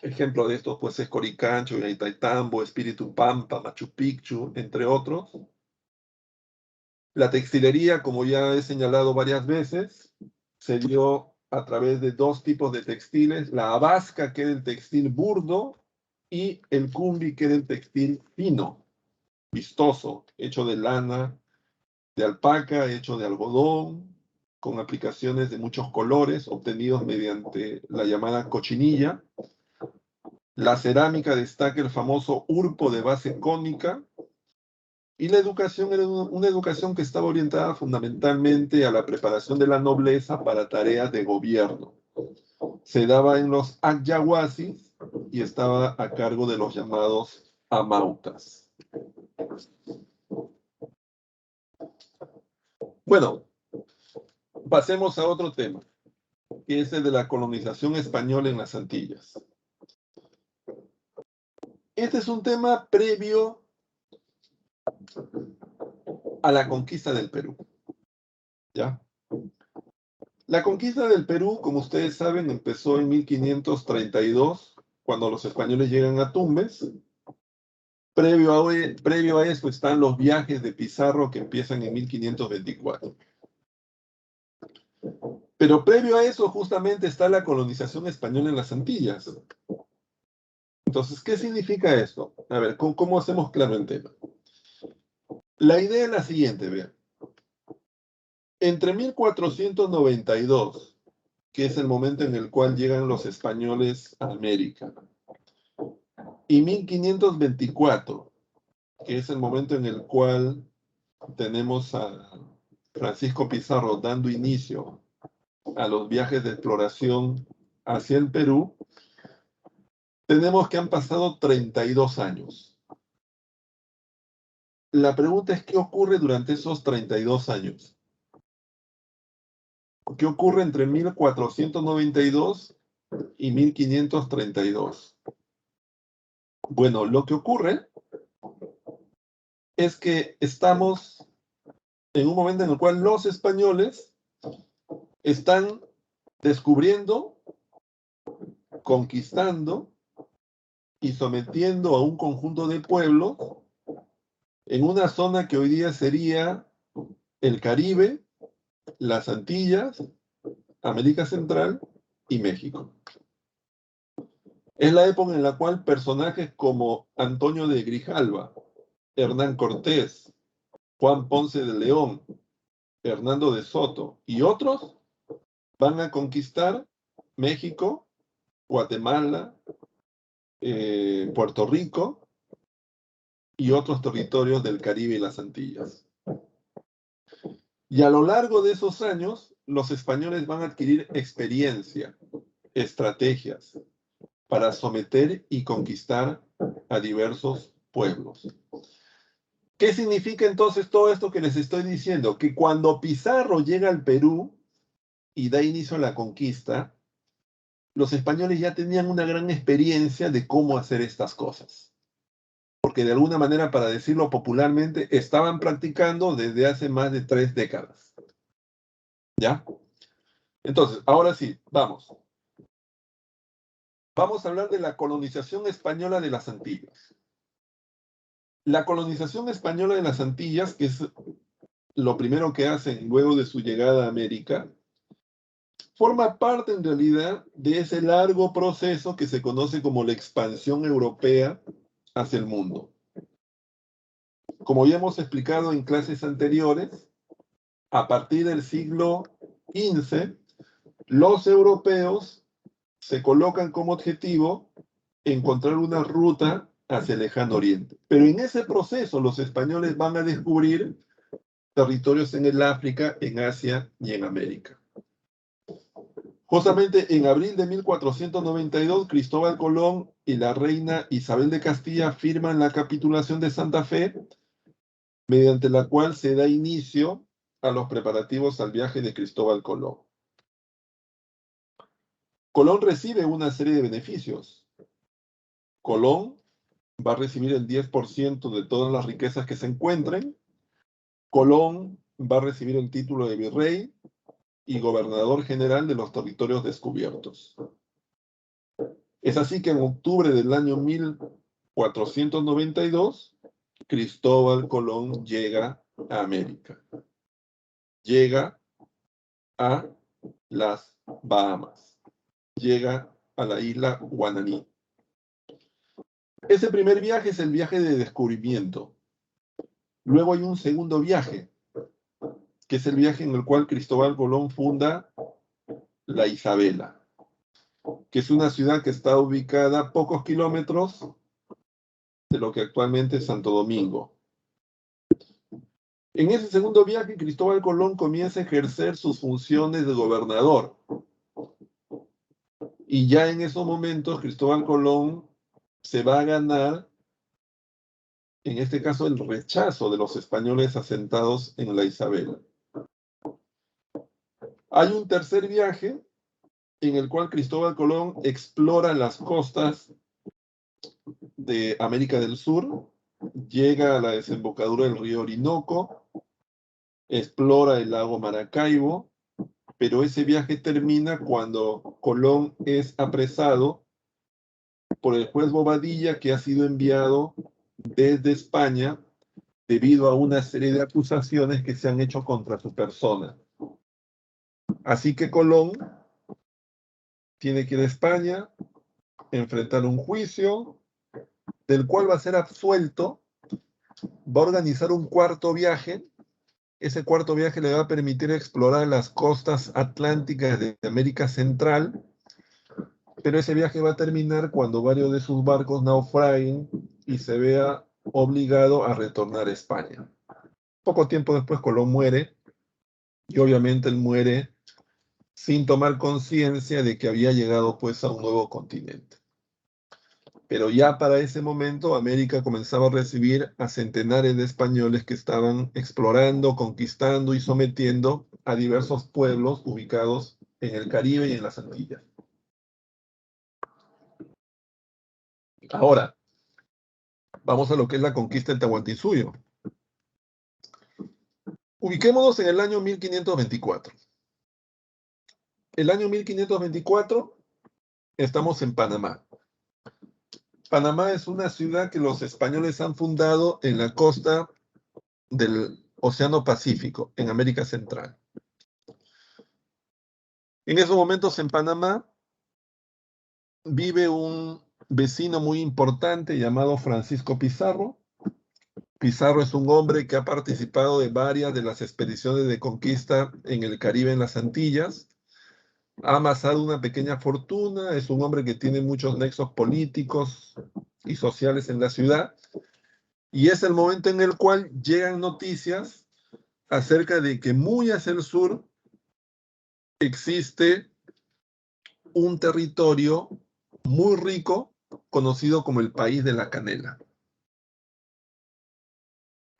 Ejemplo de esto pues es Coricancho, Yaytaytambo, Espíritu Pampa, Machu Picchu, entre otros. La textilería, como ya he señalado varias veces, se dio a través de dos tipos de textiles, la abasca, que era el textil burdo, y el cumbi, que era el textil fino, vistoso, hecho de lana, de alpaca, hecho de algodón, con aplicaciones de muchos colores, obtenidos mediante la llamada cochinilla. La cerámica destaca el famoso urpo de base cónica, y la educación era una educación que estaba orientada fundamentalmente a la preparación de la nobleza para tareas de gobierno. Se daba en los Agyawasis y estaba a cargo de los llamados amautas. Bueno, pasemos a otro tema, que es el de la colonización española en las Antillas. Este es un tema previo a la conquista del Perú, ¿ya? La conquista del Perú, como ustedes saben, empezó en 1532, cuando los españoles llegan a Tumbes. Previo a eso están los viajes de Pizarro, que empiezan en 1524. Pero previo a eso justamente está la colonización española en las Antillas. Entonces, ¿qué significa esto? A ver, ¿cómo hacemos claro el tema? La idea es la siguiente, vean. Entre 1492, que es el momento en el cual llegan los españoles a América, y 1524, que es el momento en el cual tenemos a Francisco Pizarro dando inicio a los viajes de exploración hacia el Perú, tenemos que han pasado 32 años. La pregunta es, ¿qué ocurre durante esos 32 años? ¿Qué ocurre entre 1492 y 1532? Bueno, lo que ocurre es que estamos en un momento en el cual los españoles están descubriendo, conquistando y sometiendo a un conjunto de pueblos en una zona que hoy día sería el Caribe, las Antillas, América Central y México. Es la época en la cual personajes como Antonio de Grijalva, Hernán Cortés, Juan Ponce de León, Hernando de Soto y otros van a conquistar México, Guatemala, Puerto Rico y otros territorios del Caribe y las Antillas. Y a lo largo de esos años, los españoles van a adquirir experiencia, estrategias para someter y conquistar a diversos pueblos. ¿Qué significa entonces todo esto que les estoy diciendo? Que cuando Pizarro llega al Perú y da inicio a la conquista, los españoles ya tenían una gran experiencia de cómo hacer estas cosas. Porque de alguna manera, para decirlo popularmente, estaban practicando desde hace más de 3 décadas. ¿Ya? Entonces, ahora sí, vamos. Vamos a hablar de la colonización española de las Antillas. La colonización española de las Antillas, que es lo primero que hacen luego de su llegada a América, forma parte en realidad de ese largo proceso que se conoce como la expansión europea hacia el mundo. Como ya hemos explicado en clases anteriores, a partir del siglo XV, los europeos se colocan como objetivo encontrar una ruta hacia el lejano oriente. Pero en ese proceso los españoles van a descubrir territorios en el África, en Asia y en América. Justamente en abril de 1492, Cristóbal Colón y la reina Isabel de Castilla firman la capitulación de Santa Fe, mediante la cual se da inicio a los preparativos al viaje de Cristóbal Colón. Colón recibe una serie de beneficios. Colón va a recibir el 10% de todas las riquezas que se encuentren. Colón va a recibir el título de virrey y gobernador general de los territorios descubiertos. Es así que en octubre del año 1492, Cristóbal Colón llega a América. Llega a las Bahamas. Llega a la isla Guananí. Ese primer viaje es el viaje de descubrimiento. Luego hay un segundo viaje, que es el viaje en el cual Cristóbal Colón funda la Isabela, que es una ciudad que está ubicada a pocos kilómetros de lo que actualmente es Santo Domingo. En ese segundo viaje, Cristóbal Colón comienza a ejercer sus funciones de gobernador. Y ya en esos momentos, Cristóbal Colón se va a ganar, en este caso, el rechazo de los españoles asentados en la Isabela. Hay un tercer viaje en el cual Cristóbal Colón explora las costas de América del Sur, llega a la desembocadura del río Orinoco, explora el lago Maracaibo, pero ese viaje termina cuando Colón es apresado por el juez Bobadilla, que ha sido enviado desde España debido a una serie de acusaciones que se han hecho contra su persona. Así que Colón tiene que ir a España, enfrentar un juicio, del cual va a ser absuelto, va a organizar un cuarto viaje. Ese cuarto viaje le va a permitir explorar las costas atlánticas de América Central, pero ese viaje va a terminar cuando varios de sus barcos naufraguen y se vea obligado a retornar a España. Poco tiempo después Colón muere, y obviamente él muere sin tomar conciencia de que había llegado pues a un nuevo continente. Pero ya para ese momento América comenzaba a recibir a centenares de españoles que estaban explorando, conquistando y sometiendo a diversos pueblos ubicados en el Caribe y en las Antillas. Ahora, vamos a lo que es la conquista del Tahuantinsuyo. Ubiquémonos en el año 1524. El año 1524 estamos en Panamá. Panamá es una ciudad que los españoles han fundado en la costa del Océano Pacífico, en América Central. En esos momentos en Panamá vive un vecino muy importante llamado Francisco Pizarro. Pizarro es un hombre que ha participado de varias de las expediciones de conquista en el Caribe, en las Antillas. Ha amasado una pequeña fortuna, es un hombre que tiene muchos nexos políticos y sociales en la ciudad, y es el momento en el cual llegan noticias acerca de que muy hacia el sur existe un territorio muy rico conocido como el país de la canela.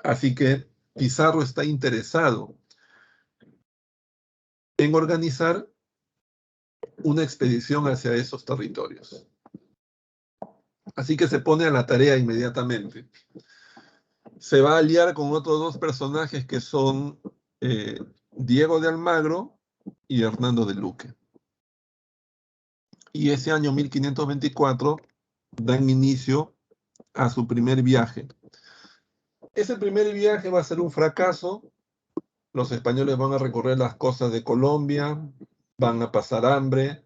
Así que Pizarro está interesado en organizar una expedición hacia esos territorios. Así que se pone a la tarea inmediatamente. Se va a aliar con otros dos personajes que son Diego de Almagro y Hernando de Luque. Y ese año 1524 dan inicio a su primer viaje. Ese primer viaje va a ser un fracaso los españoles van a recorrer las costas de Colombia, van a pasar hambre,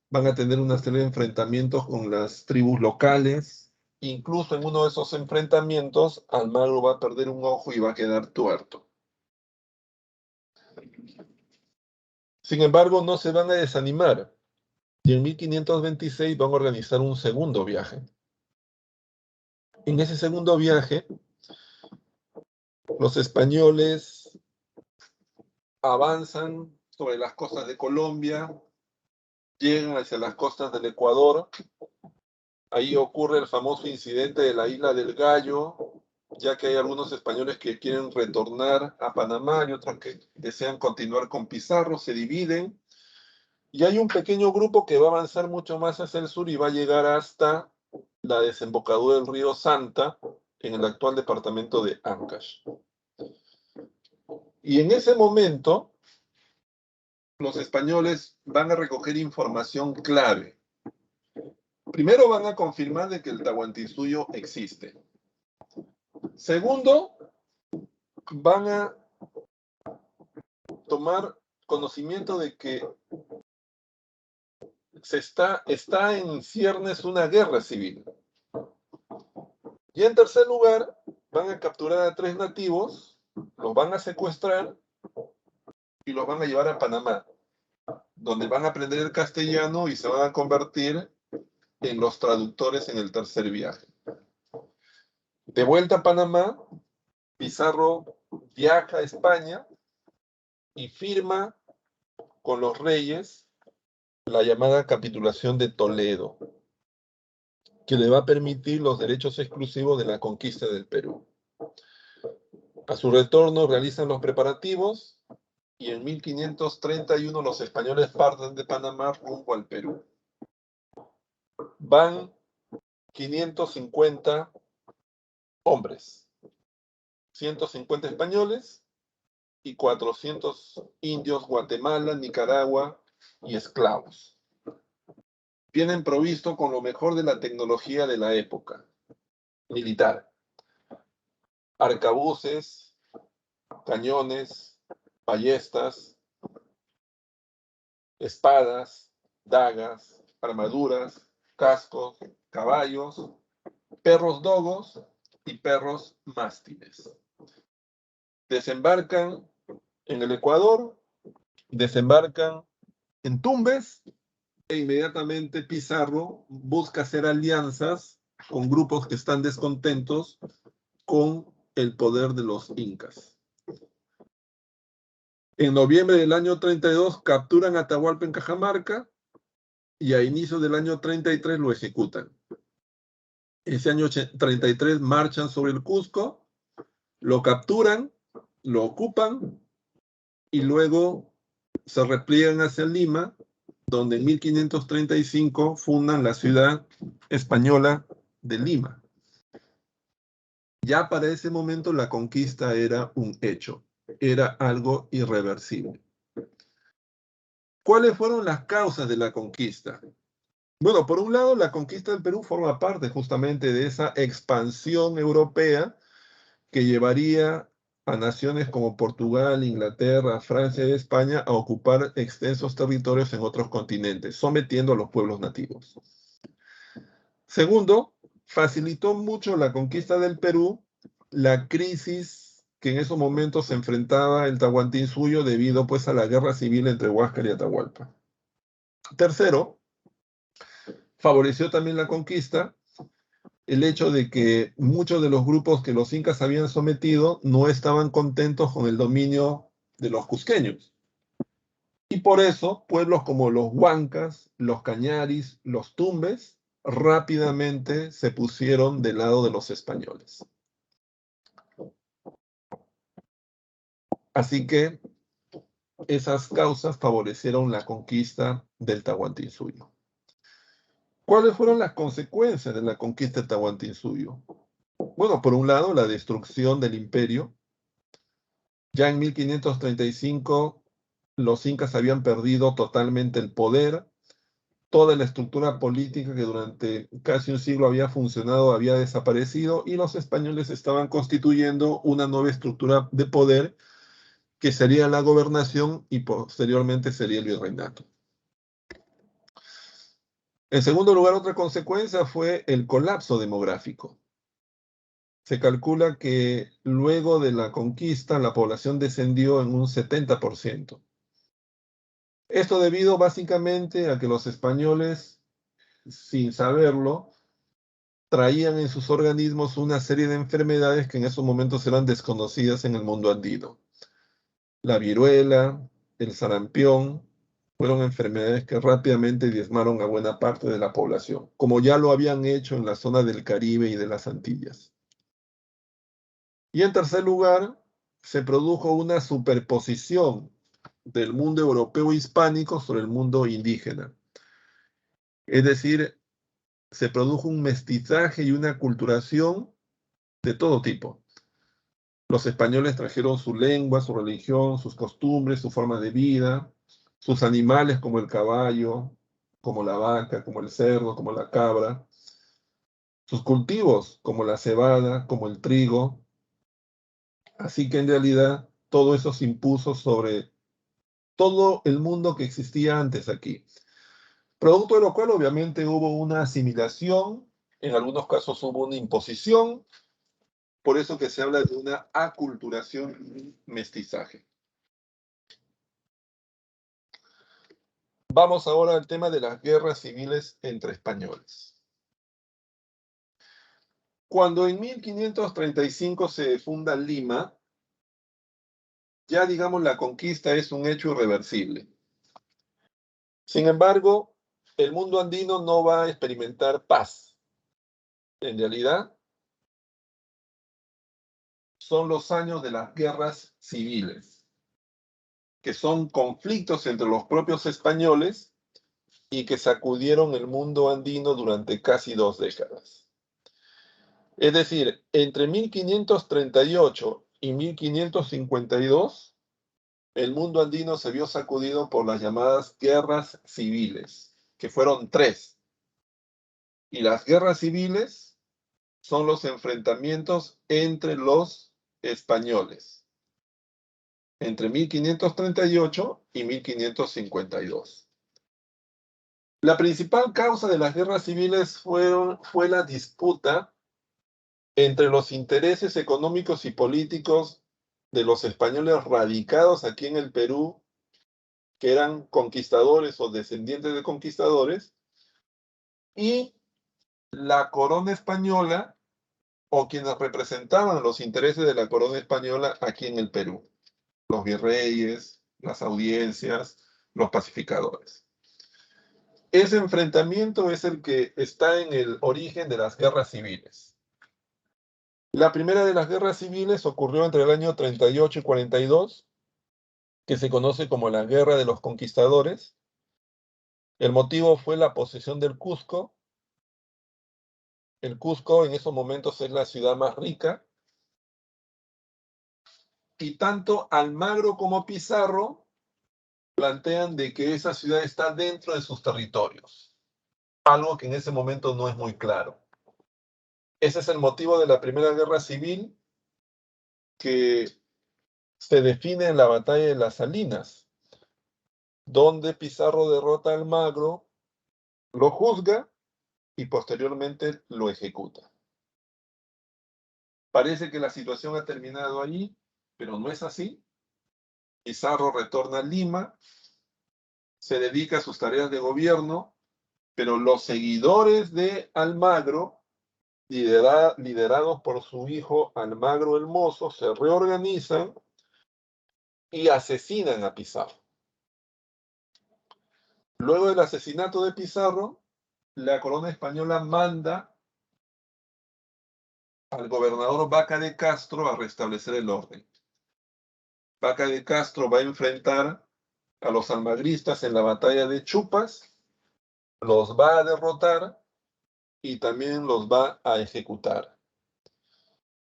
van a tener una serie de enfrentamientos con las tribus locales. Incluso en uno de esos enfrentamientos, Almagro va a perder un ojo y va a quedar tuerto. Sin embargo, no se van a desanimar. Y en 1526 van a organizar un segundo viaje. En ese segundo viaje, los españoles avanzan sobre las costas de Colombia, llegan hacia las costas del Ecuador. Ahí ocurre el famoso incidente de la isla del Gallo, ya que hay algunos españoles que quieren retornar a Panamá y otros que desean continuar con Pizarro, se dividen. Y hay un pequeño grupo que va a avanzar mucho más hacia el sur y va a llegar hasta la desembocadura del río Santa, en el actual departamento de Ancash. Y en ese momento, los españoles van a recoger información clave. Primero van a confirmar de que el Tahuantinsuyo existe. Segundo, van a tomar conocimiento de que está en ciernes una guerra civil. Y en tercer lugar, van a capturar a 3 nativos, los van a secuestrar y los van a llevar a Panamá, donde van a aprender el castellano y se van a convertir en los traductores en el tercer viaje. De vuelta a Panamá, Pizarro viaja a España y firma con los reyes la llamada capitulación de Toledo, que le va a permitir los derechos exclusivos de la conquista del Perú. A su retorno realizan los preparativos y en 1531 los españoles parten de Panamá rumbo al Perú. Van 550 hombres, 150 españoles y 400 indios, Guatemala, Nicaragua y esclavos. Vienen provistos con lo mejor de la tecnología de la época militar. Arcabuces, cañones, ballestas, espadas, dagas, armaduras, cascos, caballos, perros dogos y perros mástiles. Desembarcan en el Ecuador, desembarcan en Tumbes e inmediatamente Pizarro busca hacer alianzas con grupos que están descontentos con el poder de los incas. En noviembre del año 32 capturan a Atahualpa en Cajamarca y a inicios del año 33 lo ejecutan. Ese año 33 marchan sobre el Cusco, lo capturan, lo ocupan y luego se repliegan hacia Lima, donde en 1535 fundan la ciudad española de Lima. Ya para ese momento la conquista era un hecho, era algo irreversible. ¿Cuáles fueron las causas de la conquista? Bueno, por un lado, la conquista del Perú forma parte justamente de esa expansión europea que llevaría a naciones como Portugal, Inglaterra, Francia y España a ocupar extensos territorios en otros continentes, sometiendo a los pueblos nativos. Segundo, facilitó mucho la conquista del Perú la crisis que en esos momentos se enfrentaba el Tahuantinsuyo debido pues a la guerra civil entre Huáscar y Atahualpa. Tercero, favoreció también la conquista el hecho de que muchos de los grupos que los incas habían sometido no estaban contentos con el dominio de los cusqueños. Y por eso, pueblos como los huancas, los cañaris, los tumbes, rápidamente se pusieron del lado de los españoles. Así que esas causas favorecieron la conquista del Tahuantinsuyo. ¿Cuáles fueron las consecuencias de la conquista del Tahuantinsuyo? Bueno, por un lado, la destrucción del imperio. Ya en 1535 los incas habían perdido totalmente el poder. Toda la estructura política que durante casi un siglo había funcionado había desaparecido y los españoles estaban constituyendo una nueva estructura de poder que sería la gobernación y posteriormente sería el virreinato. En segundo lugar, otra consecuencia fue el colapso demográfico. Se calcula que luego de la conquista la población descendió en un 70%. Esto debido básicamente a que los españoles, sin saberlo, traían en sus organismos una serie de enfermedades que en esos momentos eran desconocidas en el mundo andino. La viruela, el sarampión, fueron enfermedades que rápidamente diezmaron a buena parte de la población, como ya lo habían hecho en la zona del Caribe y de las Antillas. Y en tercer lugar, se produjo una superposición del mundo europeo hispánico sobre el mundo indígena. Es decir, se produjo un mestizaje y una aculturación de todo tipo. Los españoles trajeron su lengua, su religión, sus costumbres, su forma de vida, sus animales como el caballo, como la vaca, como el cerdo, como la cabra, sus cultivos como la cebada, como el trigo. Así que en realidad todo eso se impuso sobre todo el mundo que existía antes aquí. Producto de lo cual obviamente hubo una asimilación, en algunos casos hubo una imposición, por eso que se habla de una aculturación y mestizaje. Vamos ahora al tema de las guerras civiles entre españoles. Cuando en 1535 se funda Lima, ya digamos la conquista es un hecho irreversible. Sin embargo, el mundo andino no va a experimentar paz. En realidad, son los años de las guerras civiles, que son conflictos entre los propios españoles y que sacudieron el mundo andino durante casi 2 décadas. Es decir, entre 1538 y 1552, el mundo andino se vio sacudido por las llamadas guerras civiles, que fueron 3. Y las guerras civiles son los enfrentamientos entre los españoles, entre 1538 y 1552. La principal causa de las guerras civiles fue la disputa entre los intereses económicos y políticos de los españoles radicados aquí en el Perú, que eran conquistadores o descendientes de conquistadores, y la corona española, o quienes representaban los intereses de la corona española aquí en el Perú, los virreyes, las audiencias, los pacificadores. Ese enfrentamiento es el que está en el origen de las guerras civiles. La primera de las guerras civiles ocurrió entre el año 38 y 42, que se conoce como la Guerra de los Conquistadores. El motivo fue la posesión del Cusco. El Cusco en esos momentos es la ciudad más rica. Y tanto Almagro como Pizarro plantean de que esa ciudad está dentro de sus territorios, algo que en ese momento no es muy claro. Ese es el motivo de la Primera Guerra Civil, que se define en la batalla de las Salinas, donde Pizarro derrota a Almagro, lo juzga y posteriormente lo ejecuta. Parece que la situación ha terminado allí, pero no es así. Pizarro retorna a Lima, se dedica a sus tareas de gobierno, pero los seguidores de Almagro, liderados por su hijo Almagro el Mozo, se reorganizan y asesinan a Pizarro. Luego del asesinato de Pizarro, la corona española manda al gobernador Vaca de Castro a restablecer el orden. Vaca de Castro va a enfrentar a los almagristas en la batalla de Chupas, los va a derrotar y también los va a ejecutar.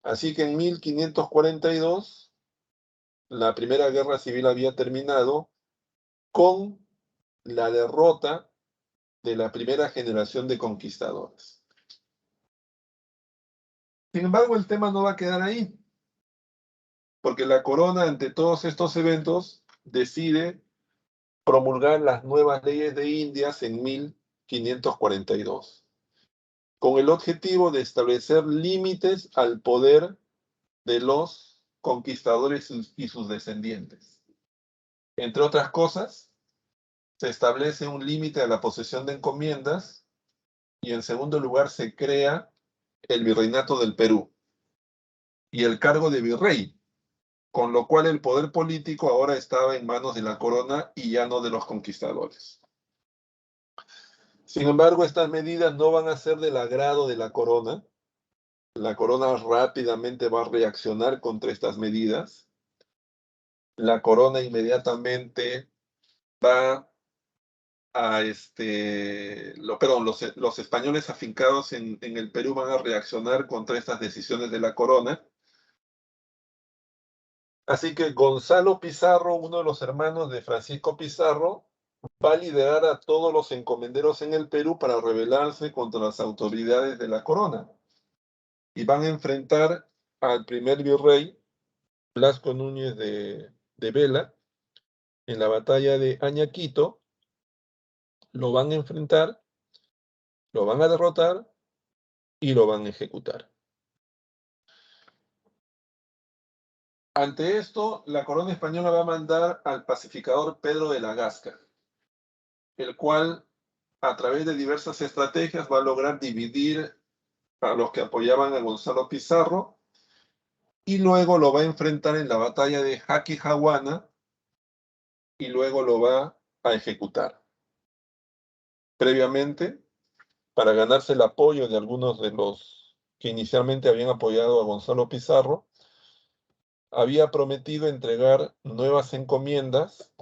Así que en 1542, la Primera Guerra Civil había terminado con la derrota de la primera generación de conquistadores. Sin embargo, el tema no va a quedar ahí, porque la corona, ante todos estos eventos, decide promulgar las nuevas leyes de Indias en 1542, con el objetivo de establecer límites al poder de los conquistadores y sus descendientes. Entre otras cosas, se establece un límite a la posesión de encomiendas y en segundo lugar se crea el virreinato del Perú y el cargo de virrey, con lo cual el poder político ahora estaba en manos de la corona y ya no de los conquistadores. Sin embargo, estas medidas no van a ser del agrado de la corona. La corona rápidamente va a reaccionar contra estas medidas. La corona inmediatamente va a los españoles afincados en el Perú van a reaccionar contra estas decisiones de la corona. Así que Gonzalo Pizarro, uno de los hermanos de Francisco Pizarro, va a liderar a todos los encomenderos en el Perú para rebelarse contra las autoridades de la corona. Y van a enfrentar al primer virrey, Blasco Núñez de Vela, en la batalla de Añaquito. Lo van a enfrentar, lo van a derrotar y lo van a ejecutar. Ante esto, la corona española va a mandar al pacificador Pedro de la Gasca, el cual, a través de diversas estrategias, va a lograr dividir a los que apoyaban a Gonzalo Pizarro y luego lo va a enfrentar en la batalla de Jaquijahuana y luego lo va a ejecutar. Previamente, para ganarse el apoyo de algunos de los que inicialmente habían apoyado a Gonzalo Pizarro, había prometido entregar nuevas encomiendas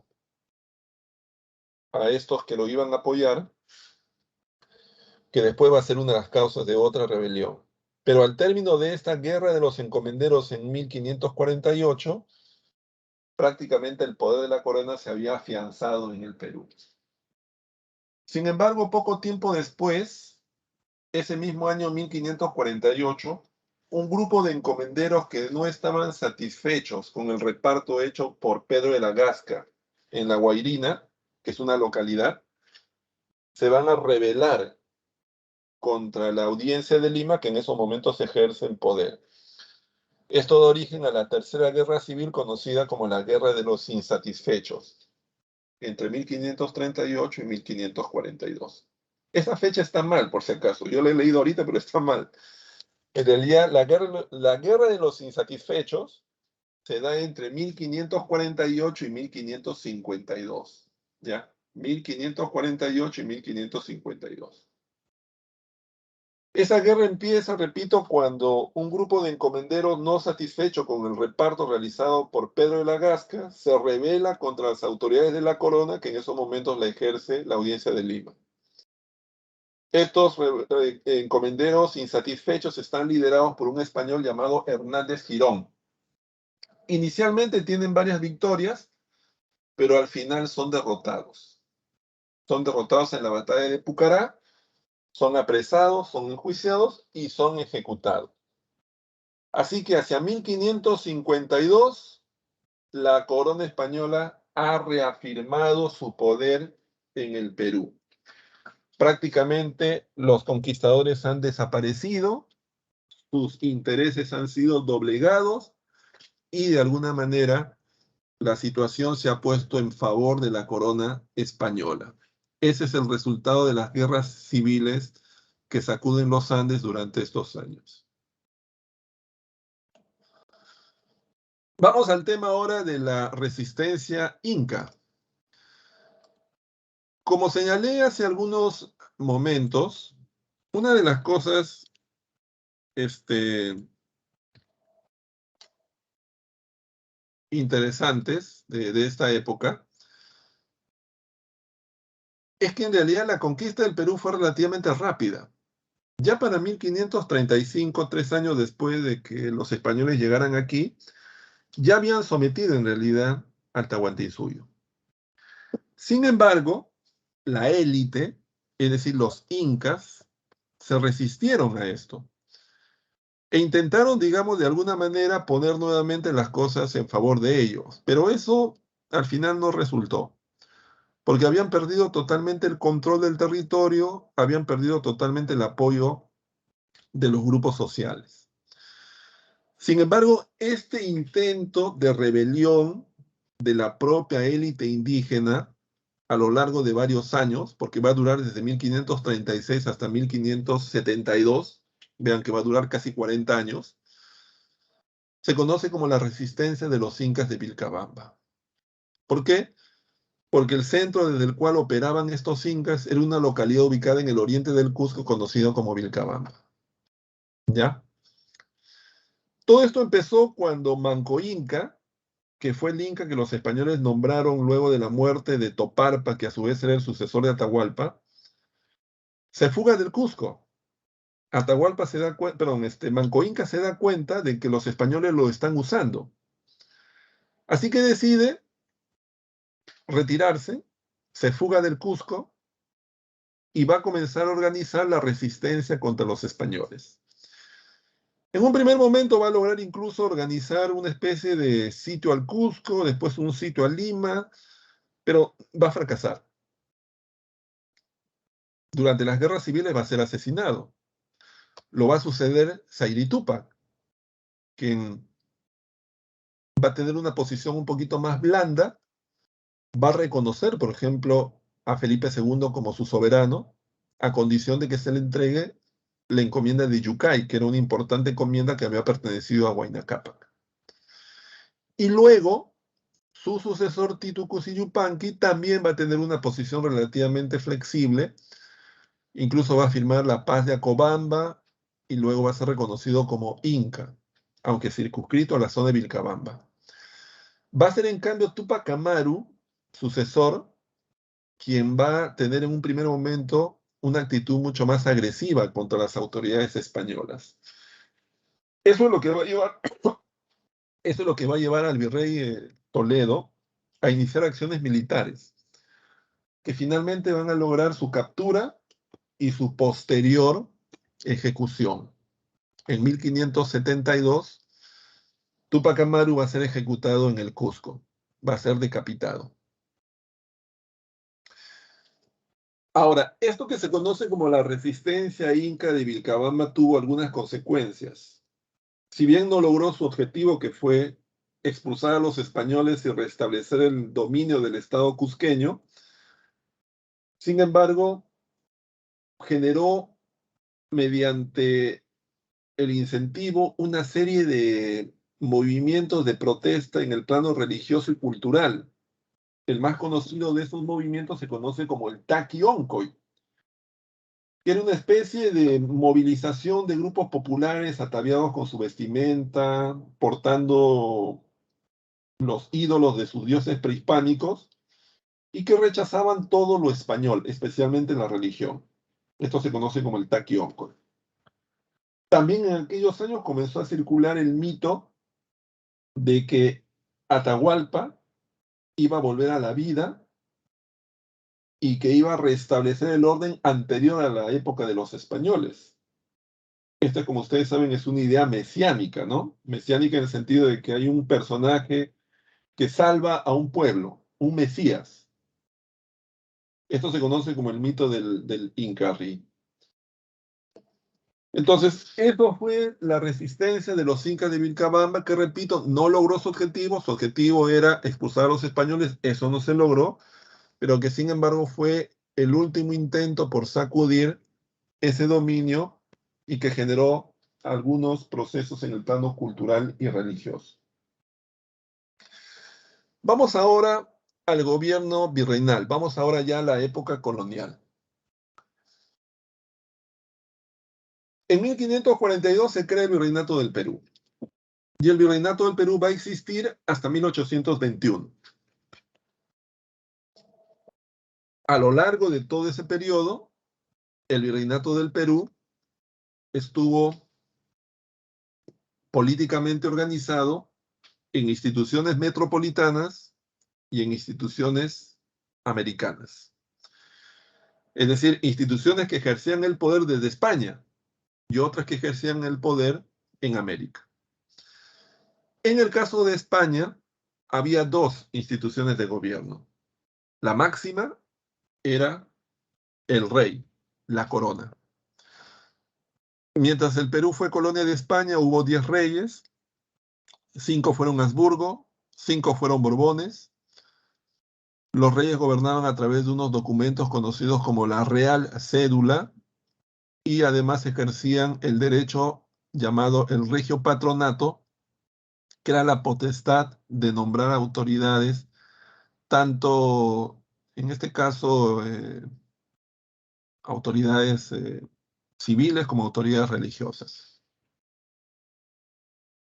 a estos que lo iban a apoyar, que después va a ser una de las causas de otra rebelión. Pero al término de esta guerra de los encomenderos en 1548, prácticamente el poder de la corona se había afianzado en el Perú. Sin embargo, poco tiempo después, ese mismo año 1548, un grupo de encomenderos que no estaban satisfechos con el reparto hecho por Pedro de la Gasca en La Guairina, que es una localidad, se van a rebelar contra la audiencia de Lima, que en esos momentos ejerce el poder. Esto da origen a la Tercera Guerra Civil, conocida como la Guerra de los Insatisfechos, entre 1538 y 1542. Esa fecha está mal, por si acaso. Yo la he leído ahorita, pero está mal. En realidad, la guerra de los Insatisfechos se da entre 1548 y 1552. ¿Ya? 1548 y 1552. Esa guerra empieza, repito, cuando un grupo de encomenderos no satisfecho con el reparto realizado por Pedro de la Gasca se rebela contra las autoridades de la corona, que en esos momentos la ejerce la audiencia de Lima. Estos encomenderos insatisfechos están liderados por un español llamado Hernández Girón. Inicialmente tienen varias victorias, pero al final son derrotados. Son derrotados en la batalla de Pucará, son apresados, son enjuiciados y son ejecutados. Así que hacia 1552, la corona española ha reafirmado su poder en el Perú. Prácticamente los conquistadores han desaparecido, sus intereses han sido doblegados y de alguna manera la situación se ha puesto en favor de la corona española. Ese es el resultado de las guerras civiles que sacuden los Andes durante estos años. Vamos al tema ahora de la resistencia inca. Como señalé hace algunos momentos, una de las cosas interesantes de esta época es que en realidad la conquista del Perú fue relativamente rápida. Ya para 1535, 3 años después de que los españoles llegaran aquí, ya habían sometido en realidad al Tahuantinsuyo. Sin embargo, la élite, es decir, los incas, se resistieron a esto. E intentaron, digamos, de alguna manera poner nuevamente las cosas en favor de ellos. Pero eso al final no resultó, porque habían perdido totalmente el control del territorio, habían perdido totalmente el apoyo de los grupos sociales. Sin embargo, este intento de rebelión de la propia élite indígena a lo largo de varios años, porque va a durar desde 1536 hasta 1572, vean que va a durar casi 40 años, se conoce como la resistencia de los incas de Vilcabamba. ¿Por qué? Porque el centro desde el cual operaban estos incas era una localidad ubicada en el oriente del Cusco conocido como Vilcabamba. ¿Ya? Todo esto empezó cuando Manco Inca, que fue el inca que los españoles nombraron luego de la muerte de Toparpa, que a su vez era el sucesor de Atahualpa, se fuga del Cusco. Atahualpa se da cuenta, perdón, Manco Inca se da cuenta de que los españoles lo están usando. Así que decide retirarse, se fuga del Cusco y va a comenzar a organizar la resistencia contra los españoles. En un primer momento va a lograr incluso organizar una especie de sitio al Cusco, después un sitio a Lima, pero va a fracasar. Durante las guerras civiles va a ser asesinado. Lo va a suceder Zairi Tupac, quien va a tener una posición un poquito más blanda, va a reconocer, por ejemplo, a Felipe II como su soberano, a condición de que se le entregue la encomienda de Yucay, que era una importante encomienda que había pertenecido a Huayna Cápac. Y luego, su sucesor Titu Cusi Yupanqui también va a tener una posición relativamente flexible, incluso va a firmar la paz de Acobamba y luego va a ser reconocido como Inca, aunque circunscrito a la zona de Vilcabamba. Va a ser en cambio Tupac Amaru, sucesor, quien va a tener en un primer momento una actitud mucho más agresiva contra las autoridades españolas. Eso es lo que va a llevar, eso es lo que va a llevar al virrey Toledo a iniciar acciones militares, que finalmente van a lograr su captura y su posterior ejecución. En 1572, Tupac Amaru va a ser ejecutado en el Cusco, va a ser decapitado. Ahora, esto que se conoce como la resistencia inca de Vilcabamba tuvo algunas consecuencias. Si bien no logró su objetivo, que fue expulsar a los españoles y restablecer el dominio del Estado cusqueño, sin embargo, generó mediante el incentivo una serie de movimientos de protesta en el plano religioso y cultural. El más conocido de esos movimientos se conoce como el Taqui Oncoy, que era una especie de movilización de grupos populares ataviados con su vestimenta, portando los ídolos de sus dioses prehispánicos y que rechazaban todo lo español, especialmente la religión. Esto se conoce como el Taqui Oncoy. También en aquellos años comenzó a circular el mito de que Atahualpa iba a volver a la vida y que iba a restablecer el orden anterior a la época de los españoles. Esta, como ustedes saben, es una idea mesiánica, ¿no? Mesiánica en el sentido de que hay un personaje que salva a un pueblo, un Mesías. Esto se conoce como el mito del Incarri. Entonces, eso fue la resistencia de los incas de Vilcabamba, que repito, no logró su objetivo era expulsar a los españoles, eso no se logró, pero que sin embargo fue el último intento por sacudir ese dominio y que generó algunos procesos en el plano cultural y religioso. Vamos ahora al gobierno virreinal, vamos ahora ya a la época colonial. En 1542 se crea el Virreinato del Perú y el Virreinato del Perú va a existir hasta 1821. A lo largo de todo ese periodo, el Virreinato del Perú estuvo políticamente organizado en instituciones metropolitanas y en instituciones americanas. Es decir, instituciones que ejercían el poder desde España y otras que ejercían el poder en América. En el caso de España, había dos instituciones de gobierno. La máxima era el rey, la corona. Mientras el Perú fue colonia de España, hubo 10 reyes, 5 fueron Habsburgo, 5 fueron Borbones. Los reyes gobernaban a través de unos documentos conocidos como la Real Cédula y además ejercían el derecho llamado el Regio Patronato, que era la potestad de nombrar autoridades, tanto en este caso autoridades civiles como autoridades religiosas.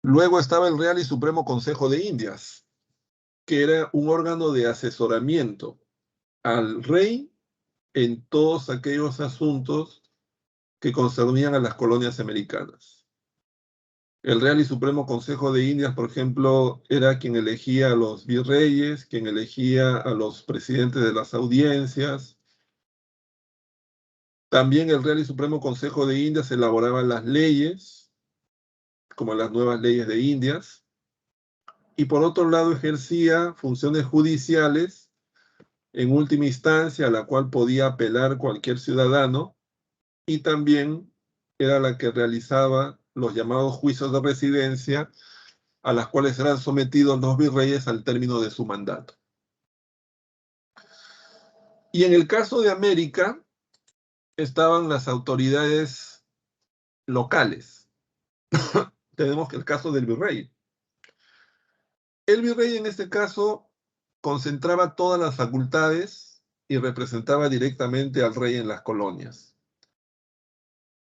Luego estaba el Real y Supremo Consejo de Indias, que era un órgano de asesoramiento al rey en todos aquellos asuntos que concernían a las colonias americanas. El Real y Supremo Consejo de Indias, por ejemplo, era quien elegía a los virreyes, quien elegía a los presidentes de las audiencias. También el Real y Supremo Consejo de Indias elaboraba las leyes, como las nuevas leyes de Indias, y por otro lado ejercía funciones judiciales en última instancia, a la cual podía apelar cualquier ciudadano, y también era la que realizaba los llamados juicios de residencia, a las cuales eran sometidos los virreyes al término de su mandato. Y en el caso de América, estaban las autoridades locales. Tenemos el caso del virrey. El virrey en este caso concentraba todas las facultades y representaba directamente al rey en las colonias.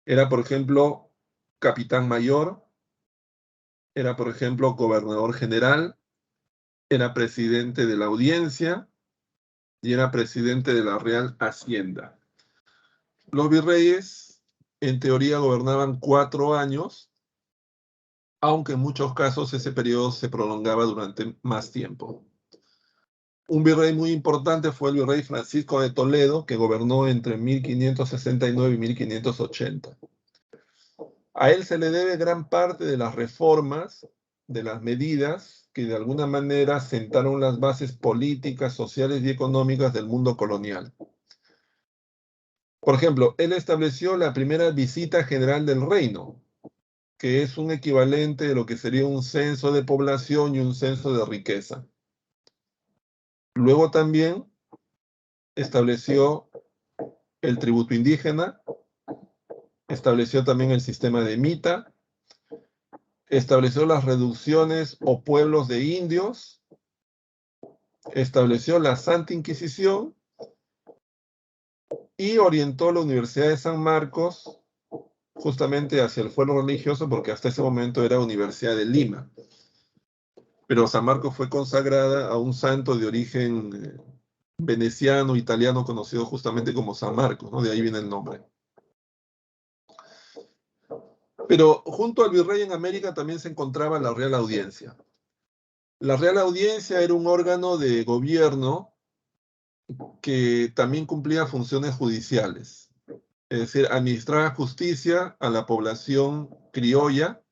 Era, por ejemplo, capitán mayor, era, por ejemplo, gobernador general, era presidente de la audiencia y era presidente de la Real Hacienda. Los virreyes, en teoría, gobernaban 4 años, aunque en muchos casos ese periodo se prolongaba durante más tiempo. Un virrey muy importante fue el virrey Francisco de Toledo, que gobernó entre 1569 y 1580. A él se le debe gran parte de las reformas, de las medidas que de alguna manera sentaron las bases políticas, sociales y económicas del mundo colonial. Por ejemplo, él estableció la primera visita general del reino, que es un equivalente de lo que sería un censo de población y un censo de riqueza. Luego también estableció el tributo indígena, estableció también el sistema de mita, estableció las reducciones o pueblos de indios, estableció la Santa Inquisición y orientó la Universidad de San Marcos justamente hacia el fuero religioso, porque hasta ese momento era Universidad de Lima. Pero San Marcos fue consagrada a un santo de origen veneciano, italiano, conocido justamente como San Marcos, ¿no? De ahí viene el nombre. Pero junto al virrey en América también se encontraba la Real Audiencia. La Real Audiencia era un órgano de gobierno que también cumplía funciones judiciales, es decir, administraba justicia a la población criolla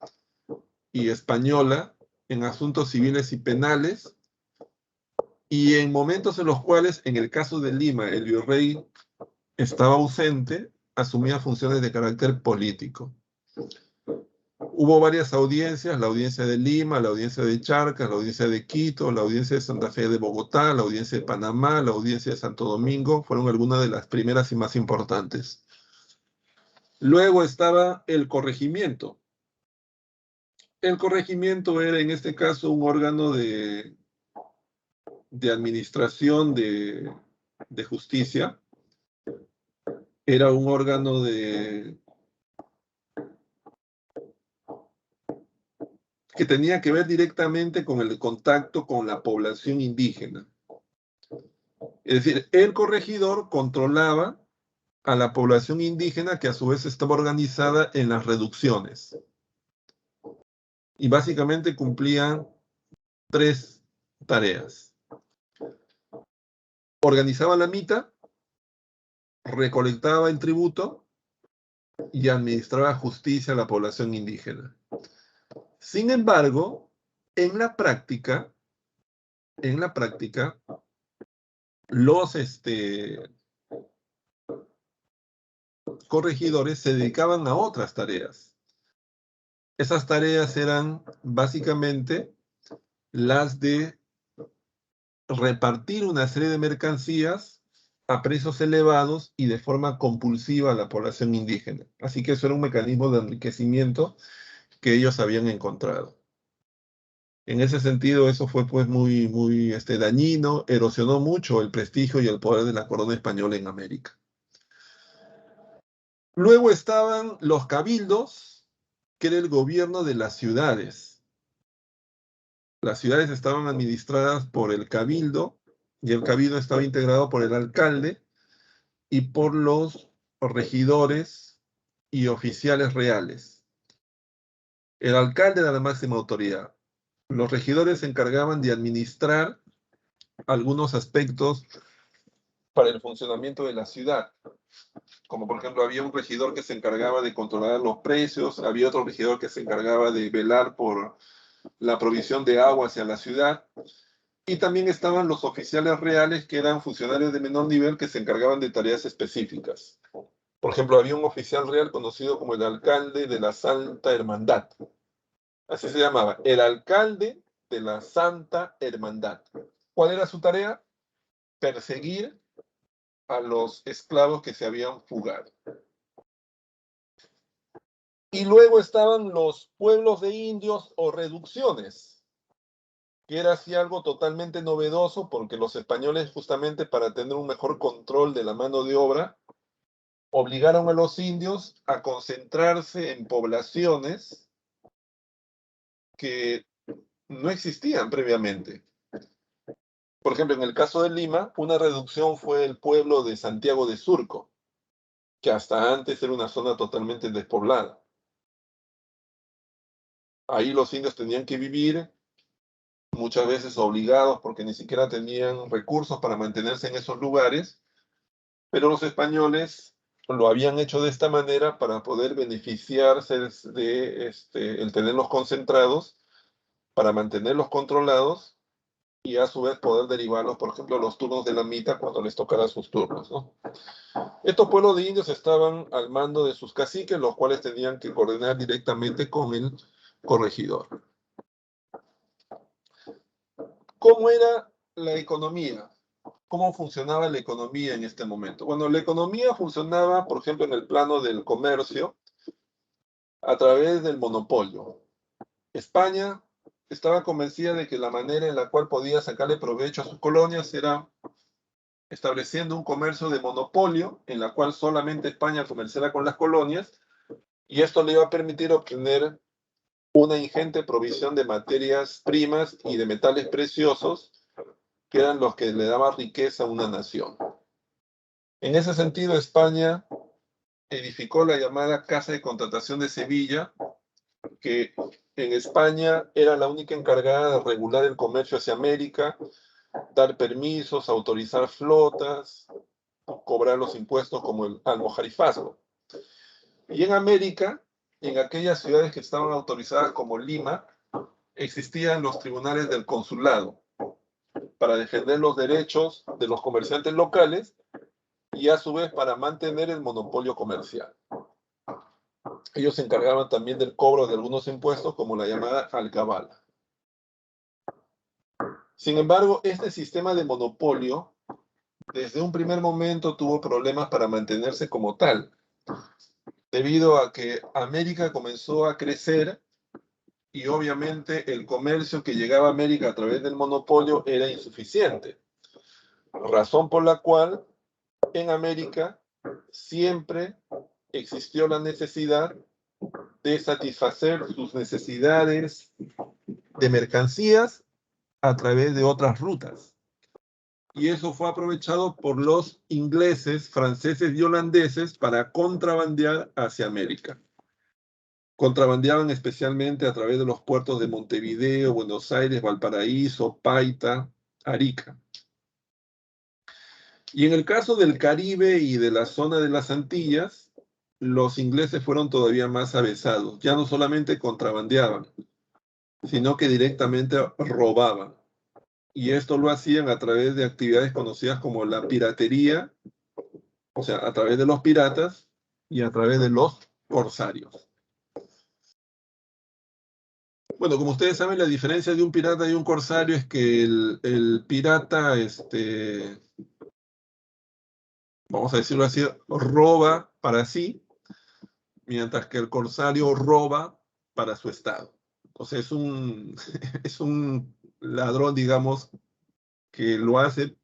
y española en asuntos civiles y penales, y en momentos en los cuales, en el caso de Lima, el virrey estaba ausente, asumía funciones de carácter político. Hubo varias audiencias, la audiencia de Lima, la audiencia de Charcas, la audiencia de Quito, la audiencia de Santa Fe de Bogotá, la audiencia de Panamá, la audiencia de Santo Domingo, fueron algunas de las primeras y más importantes. Luego estaba el corregimiento. El corregimiento era en este caso un órgano de administración de justicia. Era un órgano que tenía que ver directamente con el contacto con la población indígena. Es decir, el corregidor controlaba a la población indígena, que a su vez estaba organizada en las reducciones. Y básicamente cumplían 3 tareas. Organizaba la mita, recolectaba el tributo y administraba justicia a la población indígena. Sin embargo, en la práctica, los corregidores se dedicaban a otras tareas. Esas tareas eran básicamente las de repartir una serie de mercancías a precios elevados y de forma compulsiva a la población indígena. Así que eso era un mecanismo de enriquecimiento que ellos habían encontrado. En ese sentido, eso fue pues muy dañino, erosionó mucho el prestigio y el poder de la corona española en América. Luego estaban los cabildos, que era el gobierno de las ciudades. Las ciudades estaban administradas por el cabildo, y el cabildo estaba integrado por el alcalde y por los regidores y oficiales reales. El alcalde era la máxima autoridad. Los regidores se encargaban de administrar algunos aspectos para el funcionamiento de la ciudad. Como por ejemplo, había un regidor que se encargaba de controlar los precios, había otro regidor que se encargaba de velar por la provisión de agua hacia la ciudad, y también estaban los oficiales reales, que eran funcionarios de menor nivel que se encargaban de tareas específicas. Por ejemplo, había un oficial real conocido como el alcalde de la Santa Hermandad. Así se llamaba, el alcalde de la Santa Hermandad. ¿Cuál era su tarea? Perseguir a los esclavos que se habían fugado. Y luego estaban los pueblos de indios o reducciones, que era así algo totalmente novedoso, porque los españoles, justamente para tener un mejor control de la mano de obra, obligaron a los indios a concentrarse en poblaciones que no existían previamente. Por ejemplo, en el caso de Lima, una reducción fue el pueblo de Santiago de Surco, que hasta antes era una zona totalmente despoblada. Ahí los indios tenían que vivir, muchas veces obligados porque ni siquiera tenían recursos para mantenerse en esos lugares, pero los españoles lo habían hecho de esta manera para poder beneficiarse de el tenerlos concentrados, para mantenerlos controlados y a su vez poder derivarlos, por ejemplo, a los turnos de la mitad cuando les tocara sus turnos, ¿no? Estos pueblos de indios estaban al mando de sus caciques, los cuales tenían que coordinar directamente con el corregidor. ¿Cómo era la economía? ¿Cómo funcionaba la economía en este momento? Bueno, la economía funcionaba, por ejemplo, en el plano del comercio, a través del monopolio. España estaba convencida de que la manera en la cual podía sacarle provecho a sus colonias era estableciendo un comercio de monopolio, en la cual solamente España comerciara con las colonias, y esto le iba a permitir obtener una ingente provisión de materias primas y de metales preciosos, que eran los que le daban riqueza a una nación. En ese sentido, España edificó la llamada Casa de Contratación de Sevilla, que en España era la única encargada de regular el comercio hacia América, dar permisos, autorizar flotas, cobrar los impuestos como el almojarifazgo. Y en América, en aquellas ciudades que estaban autorizadas como Lima, existían los tribunales del consulado para defender los derechos de los comerciantes locales y a su vez para mantener el monopolio comercial. Ellos se encargaban también del cobro de algunos impuestos, como la llamada alcabala. Sin embargo, este sistema de monopolio, desde un primer momento, tuvo problemas para mantenerse como tal, debido a que América comenzó a crecer y obviamente el comercio que llegaba a América a través del monopolio era insuficiente. Razón por la cual en América siempre existió la necesidad de satisfacer sus necesidades de mercancías a través de otras rutas. Y eso fue aprovechado por los ingleses, franceses y holandeses para contrabandear hacia América. Contrabandeaban especialmente a través de los puertos de Montevideo, Buenos Aires, Valparaíso, Paita, Arica. Y en el caso del Caribe y de la zona de las Antillas, los ingleses fueron todavía más avesados. Ya no solamente contrabandeaban, sino que directamente robaban. Y esto lo hacían a través de actividades conocidas como la piratería, o sea, a través de los piratas y a través de los corsarios. Bueno, como ustedes saben, la diferencia de un pirata y un corsario es que el pirata, vamos a decirlo así, roba para sí, mientras que el corsario roba para su estado. O sea, es un ladrón, digamos, que lo hace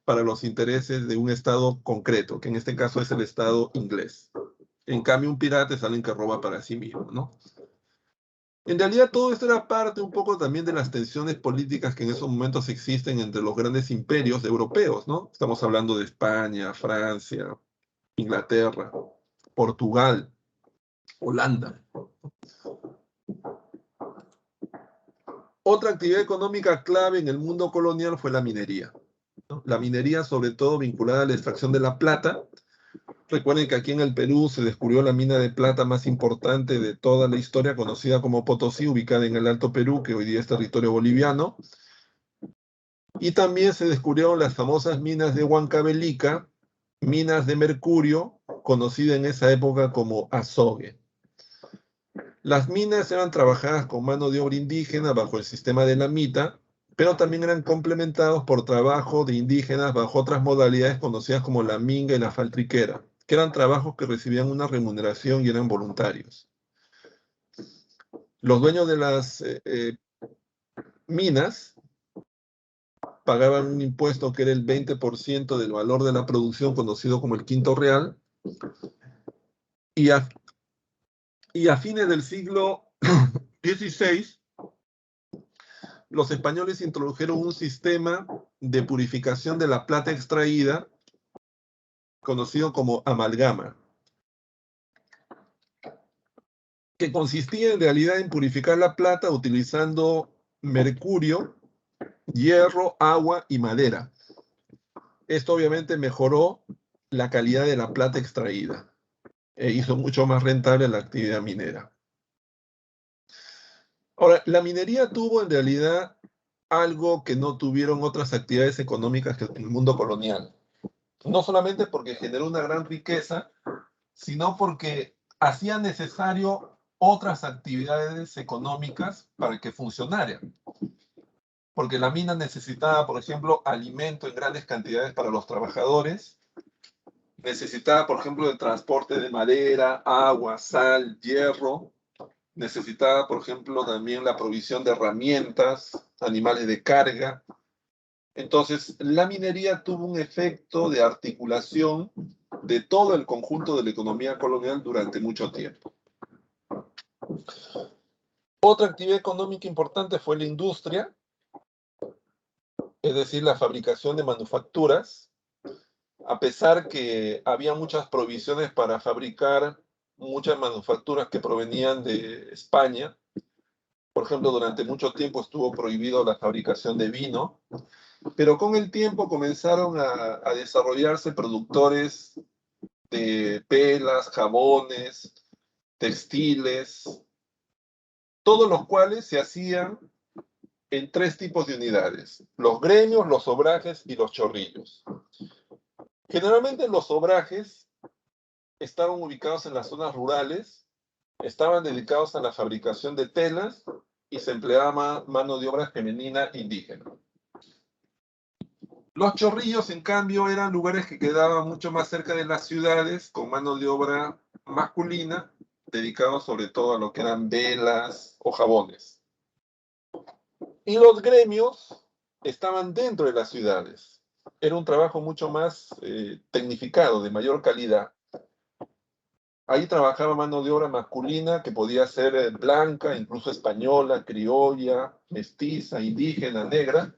para los intereses de un estado concreto, que en este caso es el estado inglés. En cambio, un pirata es alguien que roba para sí mismo, ¿no? En realidad todo esto era parte un poco también de las tensiones políticas que en esos momentos existen entre los grandes imperios europeos, ¿no? Estamos hablando de España, Francia, Inglaterra, Portugal, Holanda. Otra actividad económica clave en el mundo colonial fue la minería, ¿no? La minería sobre todo vinculada a la extracción de la plata. Recuerden que aquí en el Perú se descubrió la mina de plata más importante de toda la historia, conocida como Potosí, ubicada en el Alto Perú, que hoy día es territorio boliviano. Y también se descubrieron las famosas minas de Huancavelica, minas de mercurio, conocida en esa época como azogue. Las minas eran trabajadas con mano de obra indígena bajo el sistema de la mita, pero también eran complementados por trabajo de indígenas bajo otras modalidades conocidas como la minga y la faltriquera, que eran trabajos que recibían una remuneración y eran voluntarios. Los dueños de las minas pagaban un impuesto que era el 20% del valor de la producción, conocido como el quinto real, y a fines del siglo XVI, los españoles introdujeron un sistema de purificación de la plata extraída, conocido como amalgama, que consistía en realidad en purificar la plata utilizando mercurio, hierro, agua y madera. Esto obviamente mejoró la calidad de la plata extraída e hizo mucho más rentable la actividad minera. Ahora, la minería tuvo en realidad algo que no tuvieron otras actividades económicas en el mundo colonial. No solamente porque generó una gran riqueza, sino porque hacía necesario otras actividades económicas para que funcionaran. Porque la mina necesitaba, por ejemplo, alimento en grandes cantidades para los trabajadores, necesitaba, por ejemplo, el transporte de madera, agua, sal, hierro, necesitaba, por ejemplo, también la provisión de herramientas, animales de carga. Entonces, la minería tuvo un efecto de articulación de todo el conjunto de la economía colonial durante mucho tiempo. Otra actividad económica importante fue la industria, es decir, la fabricación de manufacturas. A pesar que había muchas provisiones para fabricar muchas manufacturas que provenían de España, por ejemplo, durante mucho tiempo estuvo prohibido la fabricación de vino, pero con el tiempo comenzaron a desarrollarse productores de velas, jabones, textiles, todos los cuales se hacían en tres tipos de unidades: los gremios, los obrajes y los chorrillos. Generalmente los obrajes estaban ubicados en las zonas rurales, estaban dedicados a la fabricación de telas y se empleaba mano de obra femenina indígena. Los chorrillos, en cambio, eran lugares que quedaban mucho más cerca de las ciudades, con mano de obra masculina, dedicados sobre todo a lo que eran velas o jabones. Y los gremios estaban dentro de las ciudades. Era un trabajo mucho más tecnificado, de mayor calidad. Ahí trabajaba mano de obra masculina que podía ser blanca, incluso española, criolla, mestiza, indígena, negra,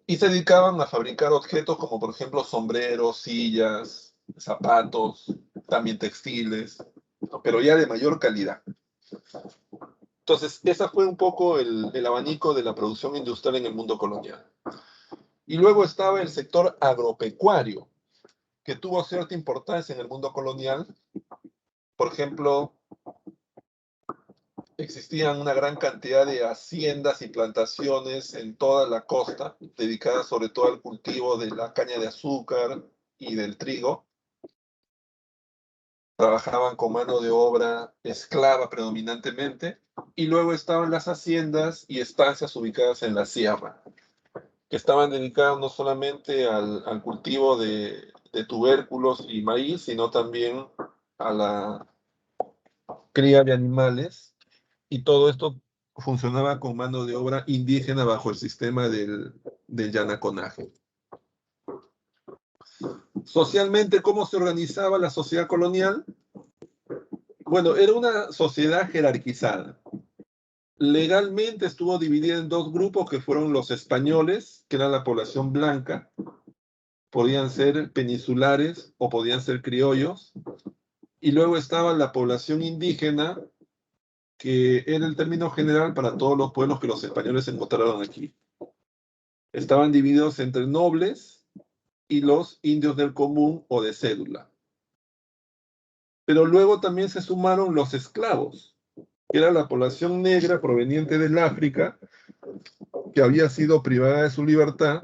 y se dedicaban a fabricar objetos como por ejemplo sombreros, sillas, zapatos, también textiles, pero ya de mayor calidad. Entonces, ese fue un poco el abanico de la producción industrial en el mundo colonial. Y luego estaba el sector agropecuario, que tuvo cierta importancia en el mundo colonial. Por ejemplo, existían una gran cantidad de haciendas y plantaciones en toda la costa, dedicadas sobre todo al cultivo de la caña de azúcar y del trigo. Trabajaban con mano de obra esclava predominantemente, y luego estaban las haciendas y estancias ubicadas en la sierra, que estaban dedicadas no solamente al cultivo de tubérculos y maíz, sino también a la cría de animales, y todo esto funcionaba con mano de obra indígena bajo el sistema del llanaconaje. Socialmente, ¿cómo se organizaba la sociedad colonial? Bueno, era una sociedad jerarquizada. Legalmente estuvo dividida en dos grupos que fueron los españoles, que era la población blanca, podían ser peninsulares o podían ser criollos, y luego estaba la población indígena, que era el término general para todos los pueblos que los españoles encontraron aquí. Estaban divididos entre nobles y los indios del común o de cédula. Pero luego también se sumaron los esclavos, que era la población negra proveniente del África, que había sido privada de su libertad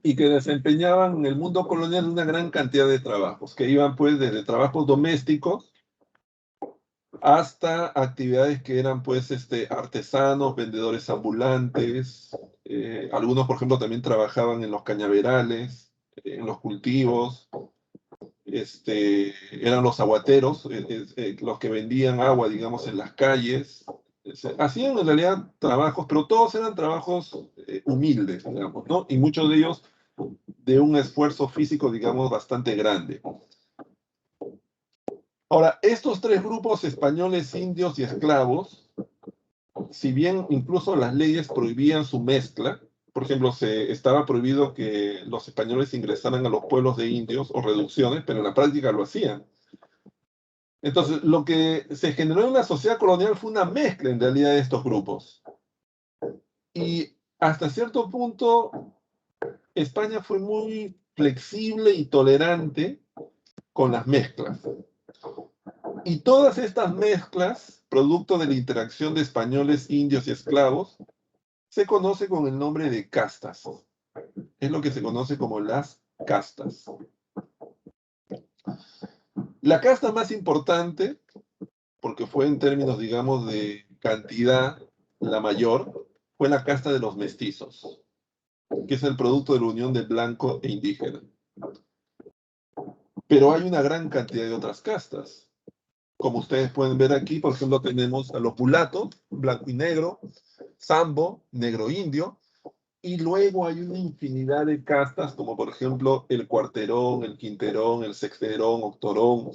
y que desempeñaban en el mundo colonial una gran cantidad de trabajos, que iban pues desde trabajos domésticos hasta actividades que eran pues artesanos, vendedores ambulantes, algunos por ejemplo también trabajaban en los cañaverales, en los cultivos, eran los aguateros, los que vendían agua, digamos, en las calles. Hacían en realidad trabajos, pero todos eran trabajos humildes, digamos, ¿no? Y muchos de ellos de un esfuerzo físico, digamos, bastante grande. Ahora, estos tres grupos, españoles, indios y esclavos, si bien incluso las leyes prohibían su mezcla, por ejemplo, estaba prohibido que los españoles ingresaran a los pueblos de indios o reducciones, pero en la práctica lo hacían. Entonces, lo que se generó en la sociedad colonial fue una mezcla en realidad de estos grupos. Y hasta cierto punto, España fue muy flexible y tolerante con las mezclas. Y todas estas mezclas, producto de la interacción de españoles, indios y esclavos, se conoce con el nombre de castas. Es lo que se conoce como las castas. La casta más importante, porque fue en términos, digamos, de cantidad la mayor, fue la casta de los mestizos, que es el producto de la unión de blanco e indígena. Pero hay una gran cantidad de otras castas. Como ustedes pueden ver aquí, por ejemplo, tenemos a los mulatos, blanco y negro, sambo, negro indio, y luego hay una infinidad de castas, como por ejemplo el cuarterón, el quinterón, el sexterón, octorón,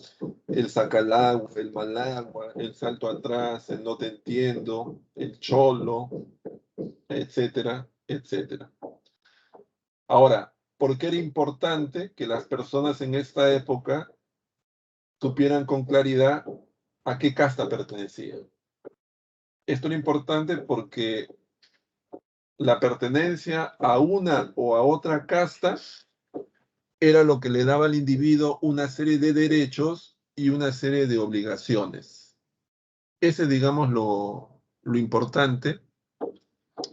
el sacalagua, el malagua, el salto atrás, el no te entiendo, el cholo, etcétera, etcétera. Ahora, ¿por qué era importante que las personas en esta época supieran con claridad a qué casta pertenecían? Esto era importante porque la pertenencia a una o a otra casta era lo que le daba al individuo una serie de derechos y una serie de obligaciones. Ese, digamos, lo importante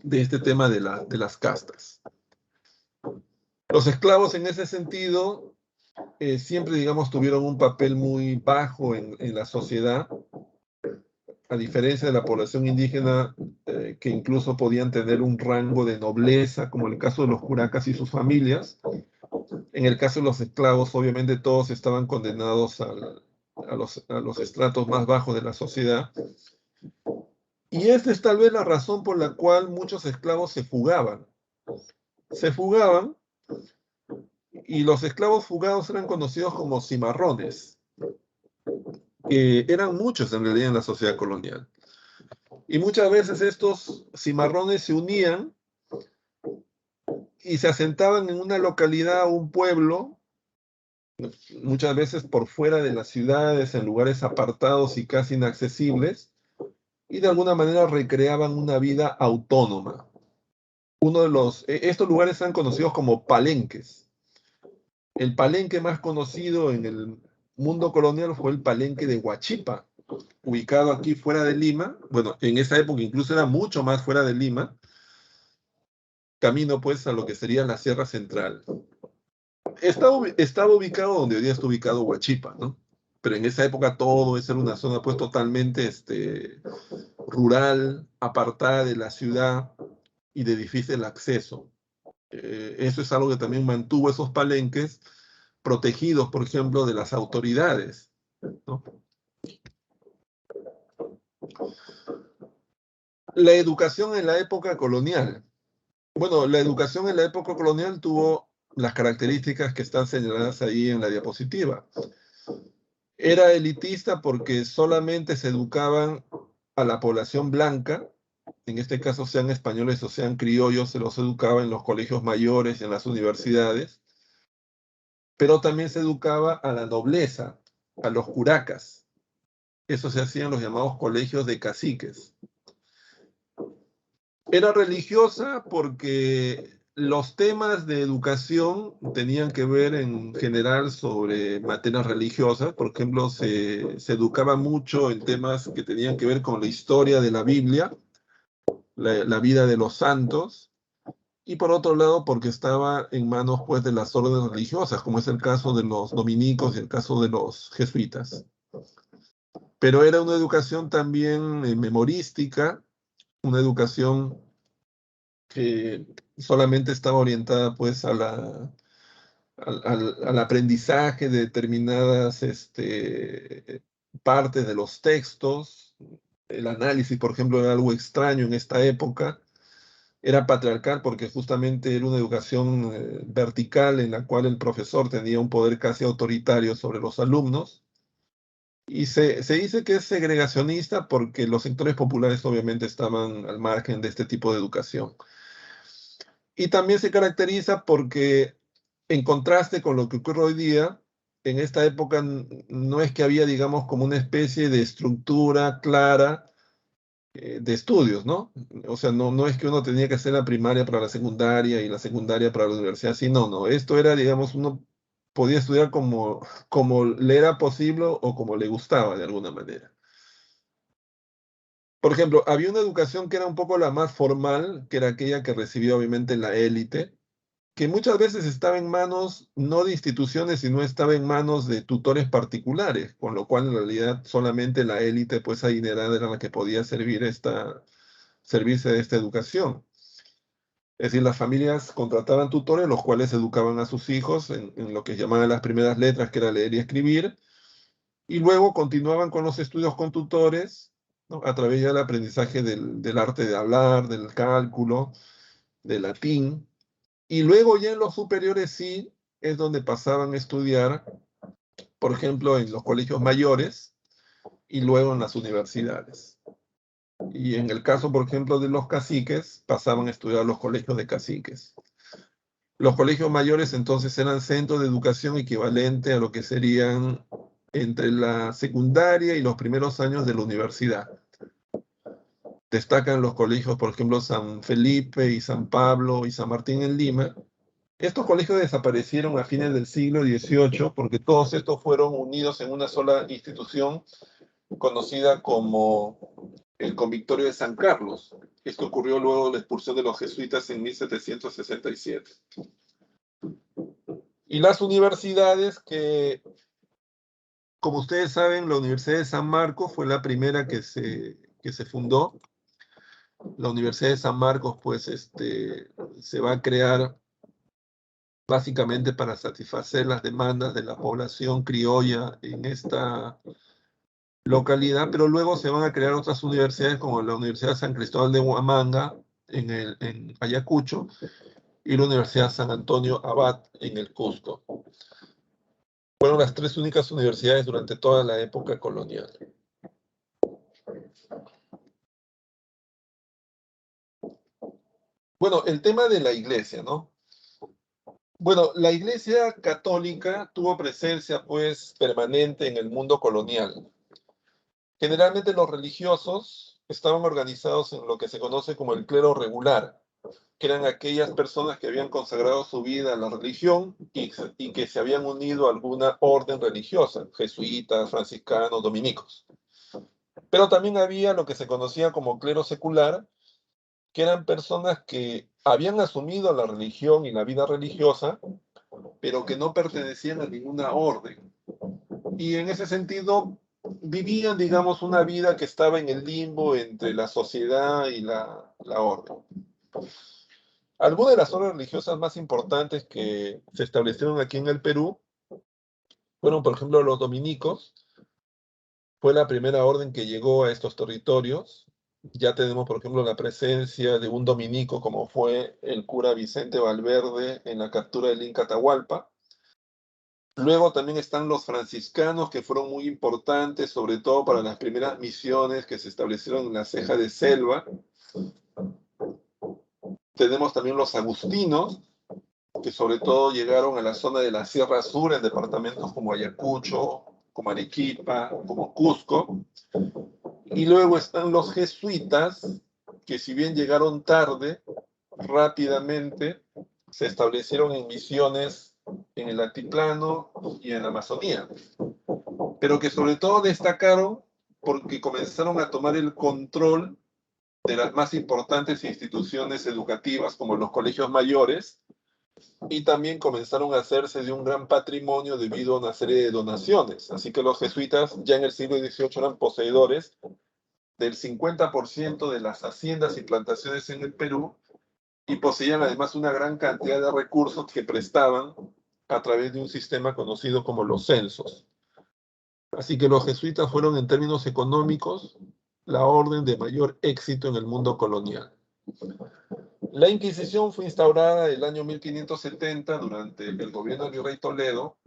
de este tema de las castas. Los esclavos en ese sentido siempre, digamos, tuvieron un papel muy bajo en la sociedad, a diferencia de la población indígena, que incluso podían tener un rango de nobleza, como en el caso de los curacas y sus familias. En el caso de los esclavos, obviamente todos estaban condenados a los estratos más bajos de la sociedad. Y esta es tal vez la razón por la cual muchos esclavos se fugaban. Se fugaban, y los esclavos fugados eran conocidos como cimarrones, que eran muchos en realidad en la sociedad colonial. Y muchas veces estos cimarrones se unían y se asentaban en una localidad o un pueblo, muchas veces por fuera de las ciudades, en lugares apartados y casi inaccesibles, y de alguna manera recreaban una vida autónoma. Estos lugares eran conocidos como palenques. El palenque más conocido en el mundo colonial fue el palenque de Huachipa, ubicado aquí fuera de Lima, bueno, en esa época incluso era mucho más fuera de Lima, camino pues a lo que sería la Sierra Central. Estaba ubicado donde hoy día está ubicado Huachipa, ¿no? Pero en esa época todo eso era una zona pues totalmente rural, apartada de la ciudad y de difícil acceso. Eso es algo que también mantuvo esos palenques protegidos, por ejemplo, de las autoridades, ¿no? La educación en la época colonial. Bueno, la educación en la época colonial tuvo las características que están señaladas ahí en la diapositiva. Era elitista porque solamente se educaban a la población blanca, en este caso sean españoles o sean criollos, se los educaba en los colegios mayores y en las universidades, pero también se educaba a la nobleza, a los curacas. Eso se hacía en los llamados colegios de caciques. Era religiosa porque los temas de educación tenían que ver en general sobre materias religiosas. Por ejemplo, se educaba mucho en temas que tenían que ver con la historia de la Biblia, la vida de los santos, y por otro lado porque estaba en manos pues de las órdenes religiosas, como es el caso de los dominicos y el caso de los jesuitas. Pero era una educación también memorística, una educación que solamente estaba orientada pues al aprendizaje de determinadas partes de los textos. El análisis, por ejemplo, era algo extraño en esta época. Era patriarcal porque justamente era una educación vertical en la cual el profesor tenía un poder casi autoritario sobre los alumnos. Y se dice que es segregacionista porque los sectores populares obviamente estaban al margen de este tipo de educación. Y también se caracteriza porque, en contraste con lo que ocurre hoy día, en esta época no es que había, digamos, como una especie de estructura clara de estudios, ¿no? O sea, no es que uno tenía que hacer la primaria para la secundaria y la secundaria para la universidad, sí, no. Esto era, digamos, uno podía estudiar como le era posible o como le gustaba de alguna manera. Por ejemplo, había una educación que era un poco la más formal, que era aquella que recibía obviamente la élite, que muchas veces estaba en manos no de instituciones, sino estaba en manos de tutores particulares, con lo cual en realidad solamente la élite pues adinerada era la que podía servirse de esta educación. Es decir, las familias contrataban tutores, los cuales educaban a sus hijos en lo que llamaban las primeras letras, que era leer y escribir, y luego continuaban con los estudios con tutores, ¿no? A través ya del aprendizaje del arte de hablar, del cálculo, del latín. Y luego ya en los superiores sí es donde pasaban a estudiar, por ejemplo, en los colegios mayores y luego en las universidades. Y en el caso, por ejemplo, de los caciques, pasaban a estudiar a los colegios de caciques. Los colegios mayores entonces eran centros de educación equivalente a lo que serían entre la secundaria y los primeros años de la universidad. Destacan los colegios, por ejemplo, San Felipe y San Pablo y San Martín en Lima. Estos colegios desaparecieron a fines del siglo XVIII porque todos estos fueron unidos en una sola institución conocida como el Convictorio de San Carlos. Esto ocurrió luego de la expulsión de los jesuitas en 1767. Y las universidades que, como ustedes saben, la Universidad de San Marcos fue la primera que se fundó. La Universidad de San Marcos, pues, se va a crear básicamente para satisfacer las demandas de la población criolla en esta localidad, pero luego se van a crear otras universidades como la Universidad San Cristóbal de Huamanga en Ayacucho y la Universidad San Antonio Abad en el Cusco. Fueron las tres únicas universidades durante toda la época colonial. Bueno, el tema de la iglesia, ¿no? Bueno, la iglesia católica tuvo presencia pues permanente en el mundo colonial. Generalmente los religiosos estaban organizados en lo que se conoce como el clero regular, que eran aquellas personas que habían consagrado su vida a la religión y que se habían unido a alguna orden religiosa, jesuitas, franciscanos, dominicos. Pero también había lo que se conocía como clero secular, que eran personas que habían asumido la religión y la vida religiosa, pero que no pertenecían a ninguna orden. Y en ese sentido vivían, digamos, una vida que estaba en el limbo entre la sociedad y la orden. Algunas de las órdenes religiosas más importantes que se establecieron aquí en el Perú fueron, por ejemplo, los dominicos. Fue la primera orden que llegó a estos territorios. Ya tenemos, por ejemplo, la presencia de un dominico como fue el cura Vicente Valverde en la captura del Inca Atahualpa. Luego también están los franciscanos, que fueron muy importantes, sobre todo para las primeras misiones que se establecieron en la ceja de selva. Tenemos también los agustinos, que sobre todo llegaron a la zona de la Sierra Sur, en departamentos como Ayacucho, como Arequipa, como Cusco. Y luego están los jesuitas, que si bien llegaron tarde, rápidamente se establecieron en misiones en el altiplano y en la Amazonía, pero que sobre todo destacaron porque comenzaron a tomar el control de las más importantes instituciones educativas como los colegios mayores, y también comenzaron a hacerse de un gran patrimonio debido a una serie de donaciones. Así que los jesuitas ya en el siglo XVIII eran poseedores del 50% de las haciendas y plantaciones en el Perú, y poseían además una gran cantidad de recursos que prestaban a través de un sistema conocido como los censos. Así que los jesuitas fueron, en términos económicos, la orden de mayor éxito en el mundo colonial. La Inquisición fue instaurada el año 1570 durante el gobierno del virrey Toledo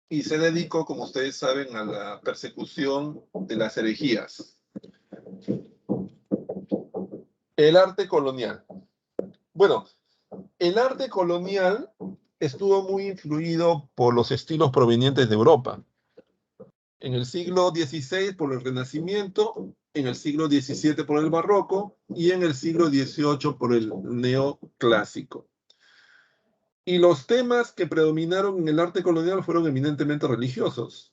y se dedicó, como ustedes saben, a la persecución de las herejías. El arte colonial. Bueno, el arte colonial estuvo muy influido por los estilos provenientes de Europa. En el siglo XVI por el Renacimiento, en el siglo XVII por el Barroco y en el siglo XVIII por el Neoclásico. Y los temas que predominaron en el arte colonial fueron eminentemente religiosos.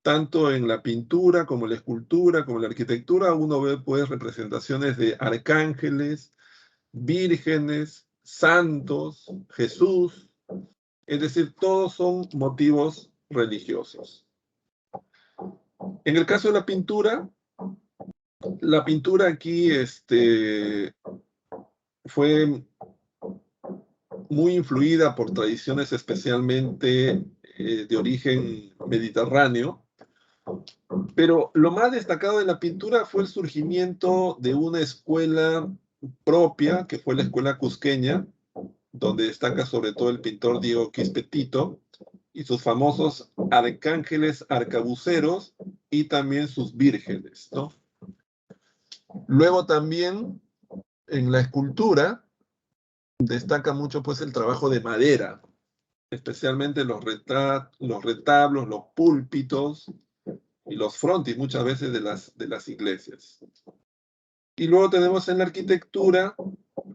Tanto en la pintura como en la escultura, como en la arquitectura, uno ve pues representaciones de arcángeles, vírgenes, santos, Jesús, es decir, todos son motivos religiosos. En el caso de la pintura aquí fue muy influida por tradiciones especialmente de origen mediterráneo, pero lo más destacado de la pintura fue el surgimiento de una escuela propia, que fue la escuela cusqueña, donde destaca sobre todo el pintor Diego Quispetito y sus famosos arcángeles arcabuceros y también sus vírgenes, ¿no? Luego también en la escultura destaca mucho pues el trabajo de madera, especialmente los retablos, los púlpitos y los frontis muchas veces de las iglesias. Y luego tenemos en la arquitectura,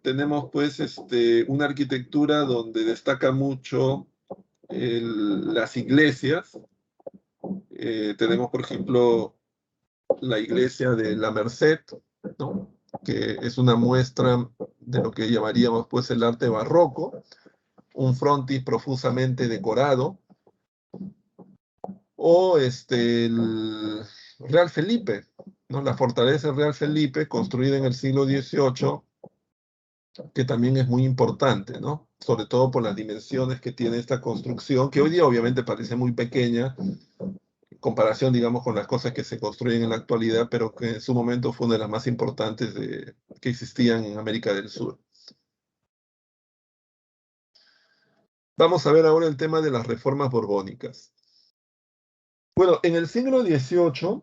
tenemos pues una arquitectura donde destaca mucho las iglesias. Tenemos, por ejemplo, la iglesia de la Merced, ¿no? Que es una muestra de lo que llamaríamos pues el arte barroco, un frontis profusamente decorado, o el Real Felipe, ¿no? La fortaleza Real Felipe, construida en el siglo XVIII, que también es muy importante, ¿no? Sobre todo por las dimensiones que tiene esta construcción, que hoy día obviamente parece muy pequeña, en comparación, digamos, con las cosas que se construyen en la actualidad, pero que en su momento fue una de las más importantes que existían en América del Sur. Vamos a ver ahora el tema de las reformas borbónicas. Bueno, en el siglo XVIII,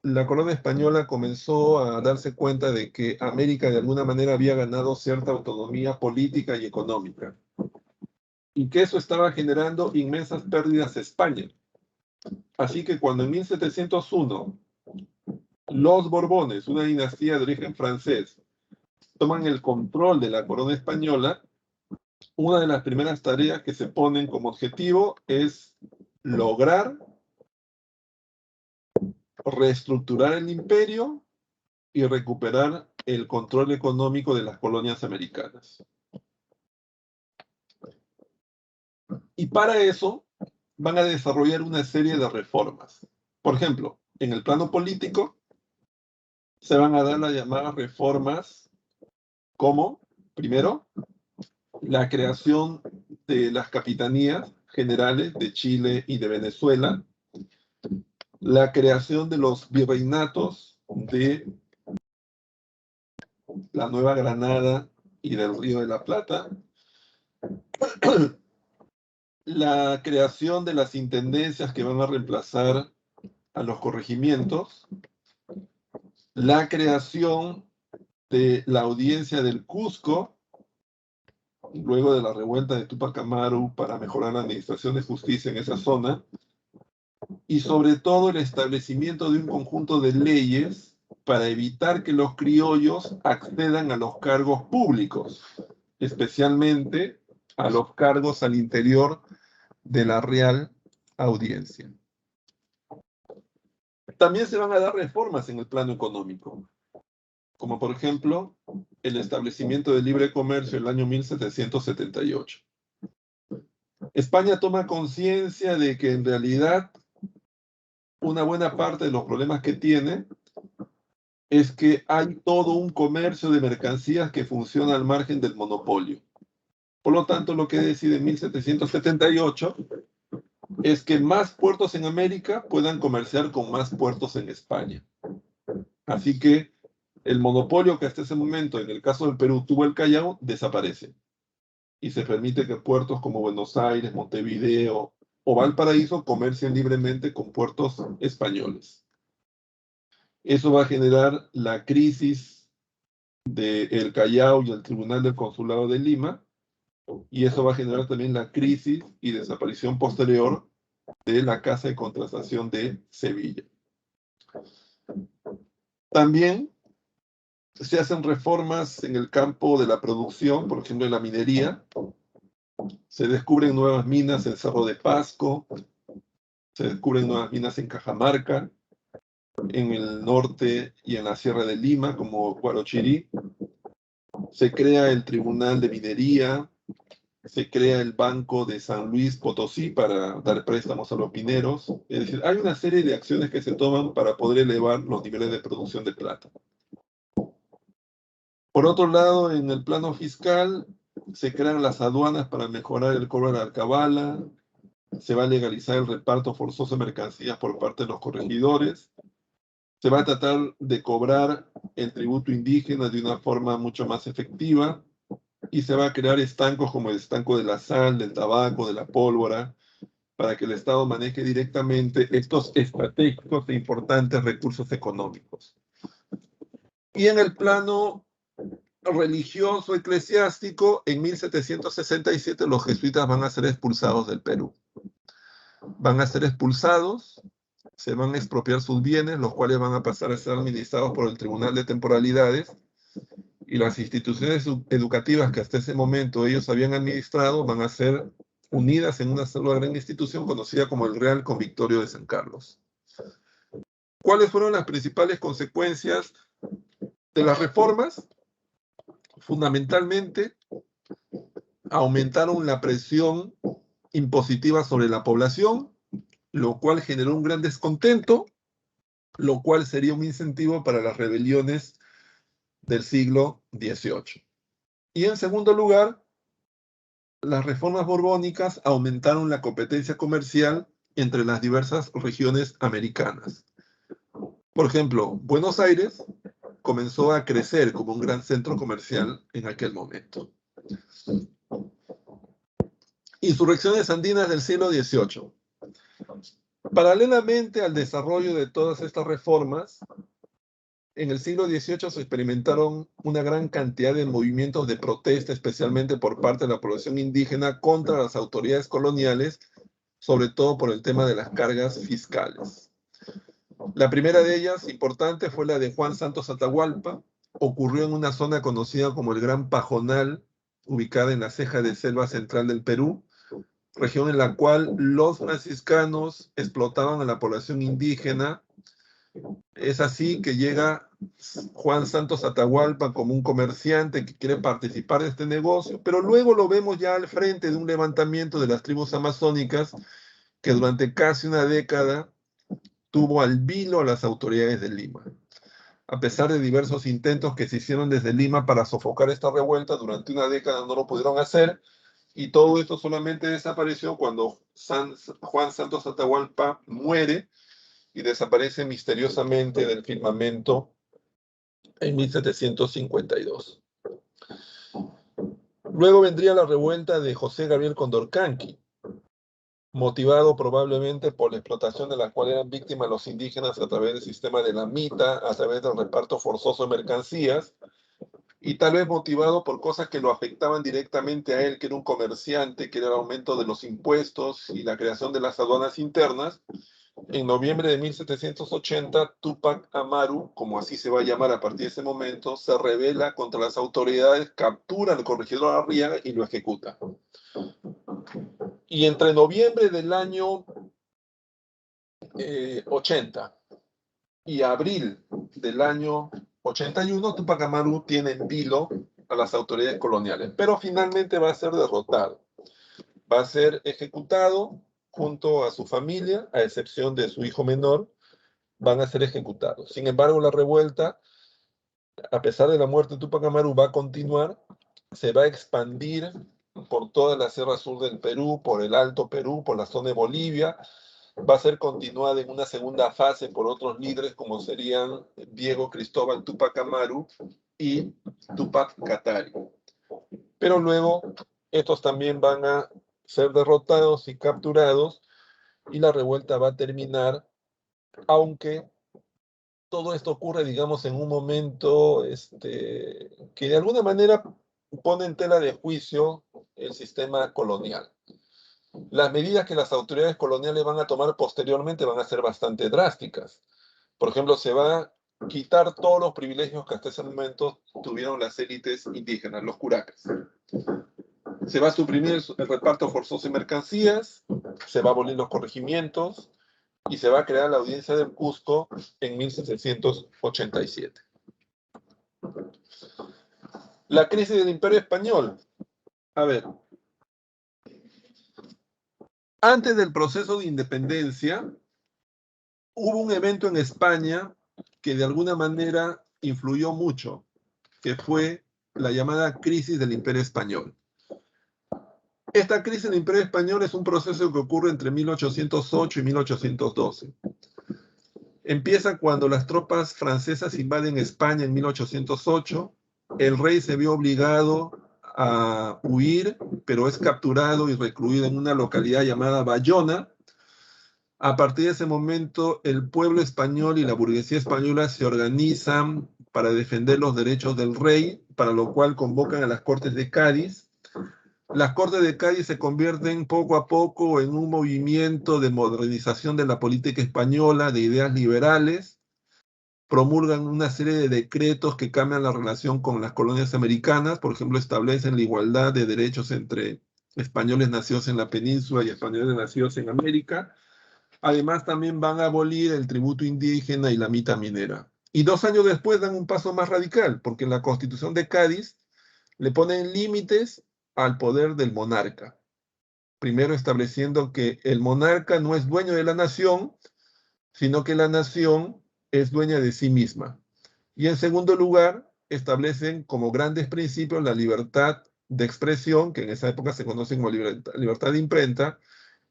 la corona española comenzó a darse cuenta de que América de alguna manera había ganado cierta autonomía política y económica, y que eso estaba generando inmensas pérdidas a España. Así que cuando en 1701 los Borbones, una dinastía de origen francés, toman el control de la corona española, una de las primeras tareas que se ponen como objetivo es lograr reestructurar el imperio y recuperar el control económico de las colonias americanas. Y para eso van a desarrollar una serie de reformas. Por ejemplo, en el plano político se van a dar las llamadas reformas como, primero, la creación de las capitanías generales de Chile y de Venezuela, la creación de los virreinatos de la Nueva Granada y del Río de la Plata, la creación de las intendencias que van a reemplazar a los corregimientos, la creación de la audiencia del Cusco, luego de la revuelta de Tupac Amaru para mejorar la administración de justicia en esa zona, y sobre todo el establecimiento de un conjunto de leyes para evitar que los criollos accedan a los cargos públicos, especialmente a los cargos al interior de la Real Audiencia. También se van a dar reformas en el plano económico, como por ejemplo el establecimiento del libre comercio en el año 1778. España toma conciencia de que en realidad una buena parte de los problemas que tiene es que hay todo un comercio de mercancías que funciona al margen del monopolio. Por lo tanto, lo que decide en 1778 es que más puertos en América puedan comerciar con más puertos en España. Así que el monopolio que hasta ese momento, en el caso del Perú, tuvo el Callao, desaparece. Y se permite que puertos como Buenos Aires, Montevideo o Valparaíso comercien libremente con puertos españoles. Eso va a generar la crisis del Callao y el Tribunal del Consulado de Lima, y eso va a generar también la crisis y desaparición posterior de la Casa de Contratación de Sevilla. También se hacen reformas en el campo de la producción, por ejemplo en la minería. Se descubren nuevas minas en Cerro de Pasco, se descubren nuevas minas en Cajamarca, en el norte y en la Sierra de Lima, como Huarochirí. Se crea el Tribunal de Minería, se crea el Banco de San Luis Potosí para dar préstamos a los mineros. Es decir, hay una serie de acciones que se toman para poder elevar los niveles de producción de plata. Por otro lado, en el plano fiscal, se crean las aduanas para mejorar el cobro de la alcabala, se va a legalizar el reparto forzoso de mercancías por parte de los corregidores, se va a tratar de cobrar el tributo indígena de una forma mucho más efectiva, y se va a crear estancos como el estanco de la sal, del tabaco, de la pólvora, para que el Estado maneje directamente estos estratégicos e importantes recursos económicos. Y en el plano religioso eclesiástico, en 1767 los jesuitas van a ser expulsados del Perú. Van a ser expulsados, se van a expropiar sus bienes, los cuales van a pasar a ser administrados por el Tribunal de Temporalidades, y las instituciones educativas que hasta ese momento ellos habían administrado van a ser unidas en una sola gran institución conocida como el Real Convictorio de San Carlos. ¿Cuáles fueron las principales consecuencias de las reformas? Fundamentalmente, aumentaron la presión impositiva sobre la población, lo cual generó un gran descontento, lo cual sería un incentivo para las rebeliones del siglo XVIII. Y en segundo lugar, las reformas borbónicas aumentaron la competencia comercial entre las diversas regiones americanas. Por ejemplo, Buenos Aires comenzó a crecer como un gran centro comercial en aquel momento. Insurrecciones andinas del siglo XVIII. Paralelamente al desarrollo de todas estas reformas, en el siglo XVIII se experimentaron una gran cantidad de movimientos de protesta, especialmente por parte de la población indígena contra las autoridades coloniales, sobre todo por el tema de las cargas fiscales. La primera de ellas, importante, fue la de Juan Santos Atahualpa. Ocurrió en una zona conocida como el Gran Pajonal, ubicada en la ceja de selva central del Perú, región en la cual los franciscanos explotaban a la población indígena Es así que llega Juan Santos Atahualpa como un comerciante que quiere participar de este negocio, pero luego lo vemos ya al frente de un levantamiento de las tribus amazónicas que durante casi una década tuvo al vilo a las autoridades de Lima. A pesar de diversos intentos que se hicieron desde Lima para sofocar esta revuelta, durante una década no lo pudieron hacer, y todo esto solamente desapareció cuando Juan Santos Atahualpa muere y desaparece misteriosamente del firmamento en 1752. Luego vendría la revuelta de José Gabriel Condorcanqui, motivado probablemente por la explotación de la cual eran víctimas los indígenas a través del sistema de la mita, a través del reparto forzoso de mercancías, y tal vez motivado por cosas que lo afectaban directamente a él, que era un comerciante, que era el aumento de los impuestos y la creación de las aduanas internas. En noviembre de 1780, Túpac Amaru, como así se va a llamar a partir de ese momento, se rebela contra las autoridades, captura al corregidor Arriaga y lo ejecuta. Y entre noviembre del año 80 y abril del año 81, Túpac Amaru tiene en vilo a las autoridades coloniales, pero finalmente va a ser derrotado. Va a ser ejecutado junto a su familia, a excepción de su hijo menor, van a ser ejecutados. Sin embargo, la revuelta, a pesar de la muerte de Túpac Amaru, va a continuar, se va a expandir por toda la Sierra Sur del Perú, por el Alto Perú, por la zona de Bolivia. Va a ser continuada en una segunda fase por otros líderes como serían Diego Cristóbal Túpac Amaru y Túpac Katari. Pero luego estos también van a ser derrotados y capturados y la revuelta va a terminar, aunque todo esto ocurre, digamos, en un momento que de alguna manera pone en tela de juicio el sistema colonial. Las medidas que las autoridades coloniales van a tomar posteriormente van a ser bastante drásticas. Por ejemplo, se va a quitar todos los privilegios que hasta ese momento tuvieron las élites indígenas, los curacas. Se va a suprimir el reparto forzoso de mercancías, se va a abolir los corregimientos y se va a crear la audiencia del Cusco en 1787. La crisis del Imperio Español. A ver, antes del proceso de independencia, hubo un evento en España que de alguna manera influyó mucho, que fue la llamada crisis del Imperio Español. Esta crisis del Imperio Español es un proceso que ocurre entre 1808 y 1812. Empieza cuando las tropas francesas invaden España en 1808. El rey se vio obligado a huir, pero es capturado y recluido en una localidad llamada Bayona. A partir de ese momento, el pueblo español y la burguesía española se organizan para defender los derechos del rey, para lo cual convocan a las Cortes de Cádiz. Las Cortes de Cádiz se convierten poco a poco en un movimiento de modernización de la política española, de ideas liberales, promulgan una serie de decretos que cambian la relación con las colonias americanas, por ejemplo, establecen la igualdad de derechos entre españoles nacidos en la península y españoles nacidos en América. Además, también van a abolir el tributo indígena y la mita minera. Y 2 años después dan un paso más radical, porque en la Constitución de Cádiz le ponen límites al poder del monarca. Primero estableciendo que el monarca no es dueño de la nación, sino que la nación es dueña de sí misma. Y en segundo lugar, establecen como grandes principios la libertad de expresión, que en esa época se conoce como libertad de imprenta,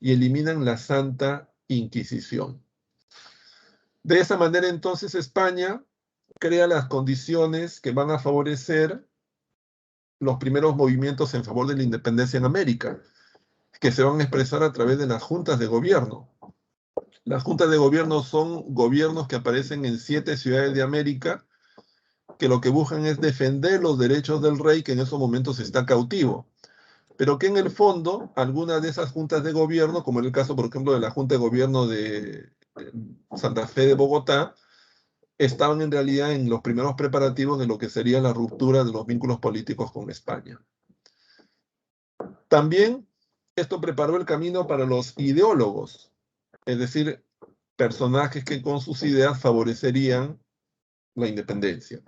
y eliminan la Santa Inquisición. De esa manera, entonces, España crea las condiciones que van a favorecer los primeros movimientos en favor de la independencia en América, que se van a expresar a través de las juntas de gobierno. Las juntas de gobierno son gobiernos que aparecen en 7 ciudades de América, que lo que buscan es defender los derechos del rey, que en esos momentos está cautivo. Pero que en el fondo, algunas de esas juntas de gobierno, como en el caso, por ejemplo, de la Junta de Gobierno de Santa Fe de Bogotá, estaban en realidad en los primeros preparativos de lo que sería la ruptura de los vínculos políticos con España. También esto preparó el camino para los ideólogos, es decir, personajes que con sus ideas favorecerían la independencia.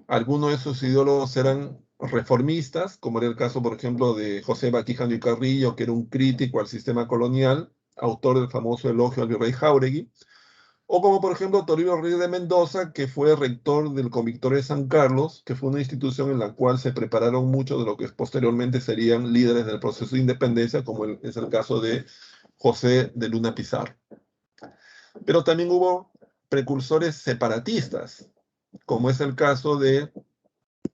Algunos de esos ideólogos eran reformistas, como era el caso, por ejemplo, de José Baquijano y Carrillo, que era un crítico al sistema colonial, autor del famoso elogio al virrey Jáuregui, o como, por ejemplo, Toribio Reyes de Mendoza, que fue rector del Convictorio de San Carlos, que fue una institución en la cual se prepararon muchos de lo que posteriormente serían líderes del proceso de independencia, como es el caso de José de Luna Pizarro. Pero también hubo precursores separatistas, como es el caso de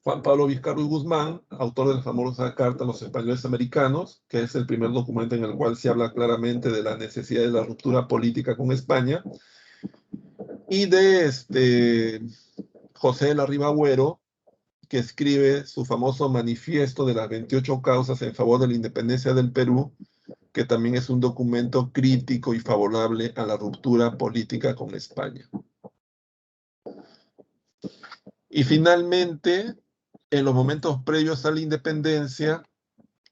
Juan Pablo Vizcarra y Guzmán, autor de la famosa Carta a los Españoles Americanos, que es el primer documento en el cual se habla claramente de la necesidad de la ruptura política con España, y de José de la Riva Agüero, que escribe su famoso manifiesto de las 28 causas en favor de la independencia del Perú, que también es un documento crítico y favorable a la ruptura política con España. Y finalmente, en los momentos previos a la independencia,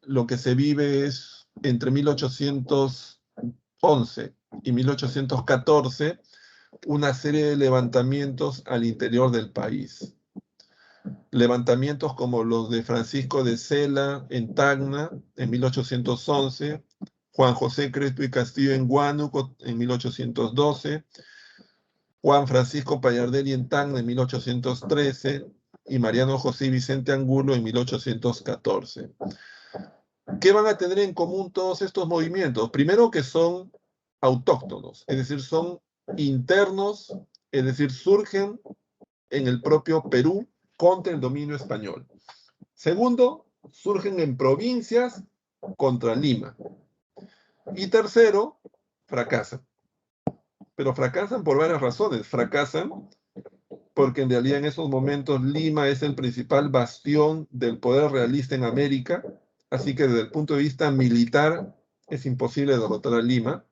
lo que se vive es entre 1811 y 1814 una serie de levantamientos al interior del país. Levantamientos como los de Francisco de Sela en Tacna en 1811, Juan José Crespo y Castillo en Huánuco en 1812, Juan Francisco Pallardelli en Tacna en 1813 y Mariano José Vicente Angulo en 1814. ¿Qué van a tener en común todos estos movimientos? Primero, que son autóctonos, es decir, son internos, es decir, surgen en el propio Perú contra el dominio español. Segundo, surgen en provincias contra Lima. Y tercero, fracasan. Pero fracasan por varias razones. Fracasan porque en realidad en esos momentos Lima es el principal bastión del poder realista en América, así que desde el punto de vista militar es imposible derrotar a Lima.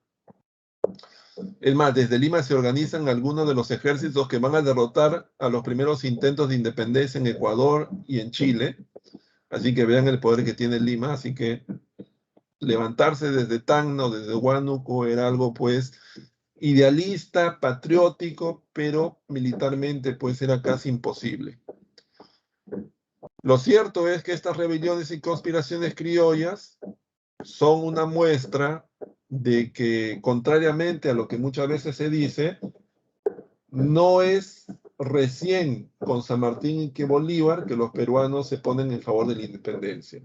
Es más, desde Lima se organizan algunos de los ejércitos que van a derrotar a los primeros intentos de independencia en Ecuador y en Chile, así que vean el poder que tiene Lima, así que levantarse desde Tacna o desde Huánuco era algo pues idealista, patriótico, pero militarmente pues era casi imposible. Lo cierto es que estas rebeliones y conspiraciones criollas son una muestra de que, contrariamente a lo que muchas veces se dice, no es recién con San Martín y que Bolívar que los peruanos se ponen en favor de la independencia.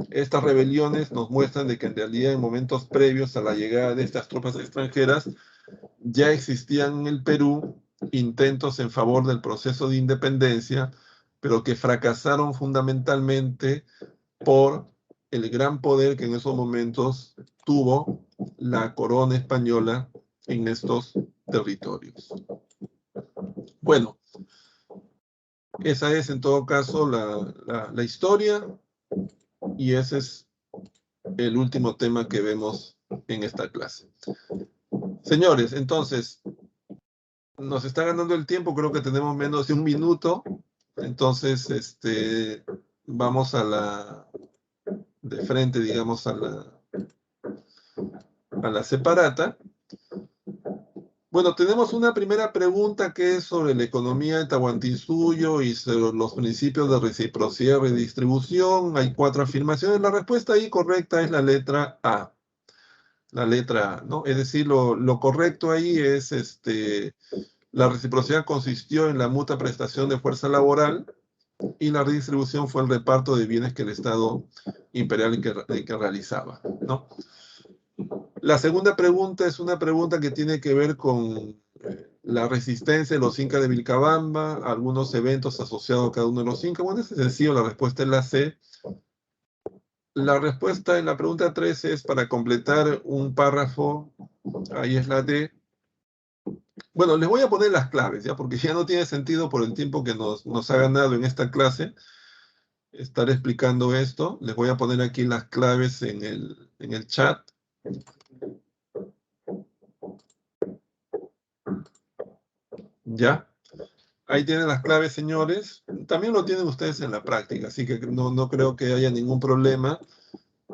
Estas rebeliones nos muestran de que en realidad en momentos previos a la llegada de estas tropas extranjeras ya existían en el Perú intentos en favor del proceso de independencia, pero que fracasaron fundamentalmente por el gran poder que en esos momentos tuvo la corona española en estos territorios. Bueno, esa es en todo caso la historia, y ese es el último tema que vemos en esta clase. Señores, entonces, nos está ganando el tiempo, creo que tenemos menos de un minuto, entonces vamos de frente, digamos, a la separata. Bueno, tenemos una primera pregunta que es sobre la economía de Tahuantinsuyo y sobre los principios de reciprocidad y redistribución. Hay 4 afirmaciones. La respuesta ahí correcta es la letra A. La letra A, ¿no? Es decir, lo correcto ahí es la reciprocidad consistió en la mutua prestación de fuerza laboral y la redistribución fue el reparto de bienes que el Estado imperial que realizaba, ¿no? La segunda pregunta es una pregunta que tiene que ver con la resistencia de los incas de Vilcabamba, algunos eventos asociados a cada uno de los incas. Bueno, es sencillo, la respuesta es la C. La respuesta en la pregunta 3 es para completar un párrafo, ahí es la D. Bueno, les voy a poner las claves, ¿ya? Porque ya no tiene sentido por el tiempo que nos ha ganado en esta clase estar explicando esto. Les voy a poner aquí las claves en el chat. ¿Ya? Ahí tienen las claves, señores. También lo tienen ustedes en la práctica, así que no creo que haya ningún problema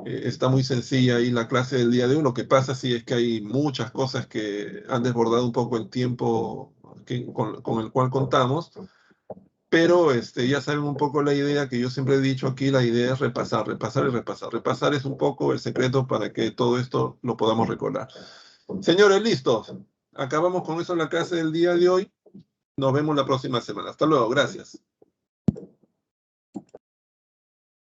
Está muy sencilla ahí la clase del día de hoy. Lo que pasa sí es que hay muchas cosas que han desbordado un poco el tiempo con el cual contamos, pero ya saben un poco la idea que yo siempre he dicho aquí, la idea es repasar, repasar y repasar. Repasar es un poco el secreto para que todo esto lo podamos recordar. Señores, listos. Acabamos con eso en la clase del día de hoy. Nos vemos la próxima semana. Hasta luego. Gracias.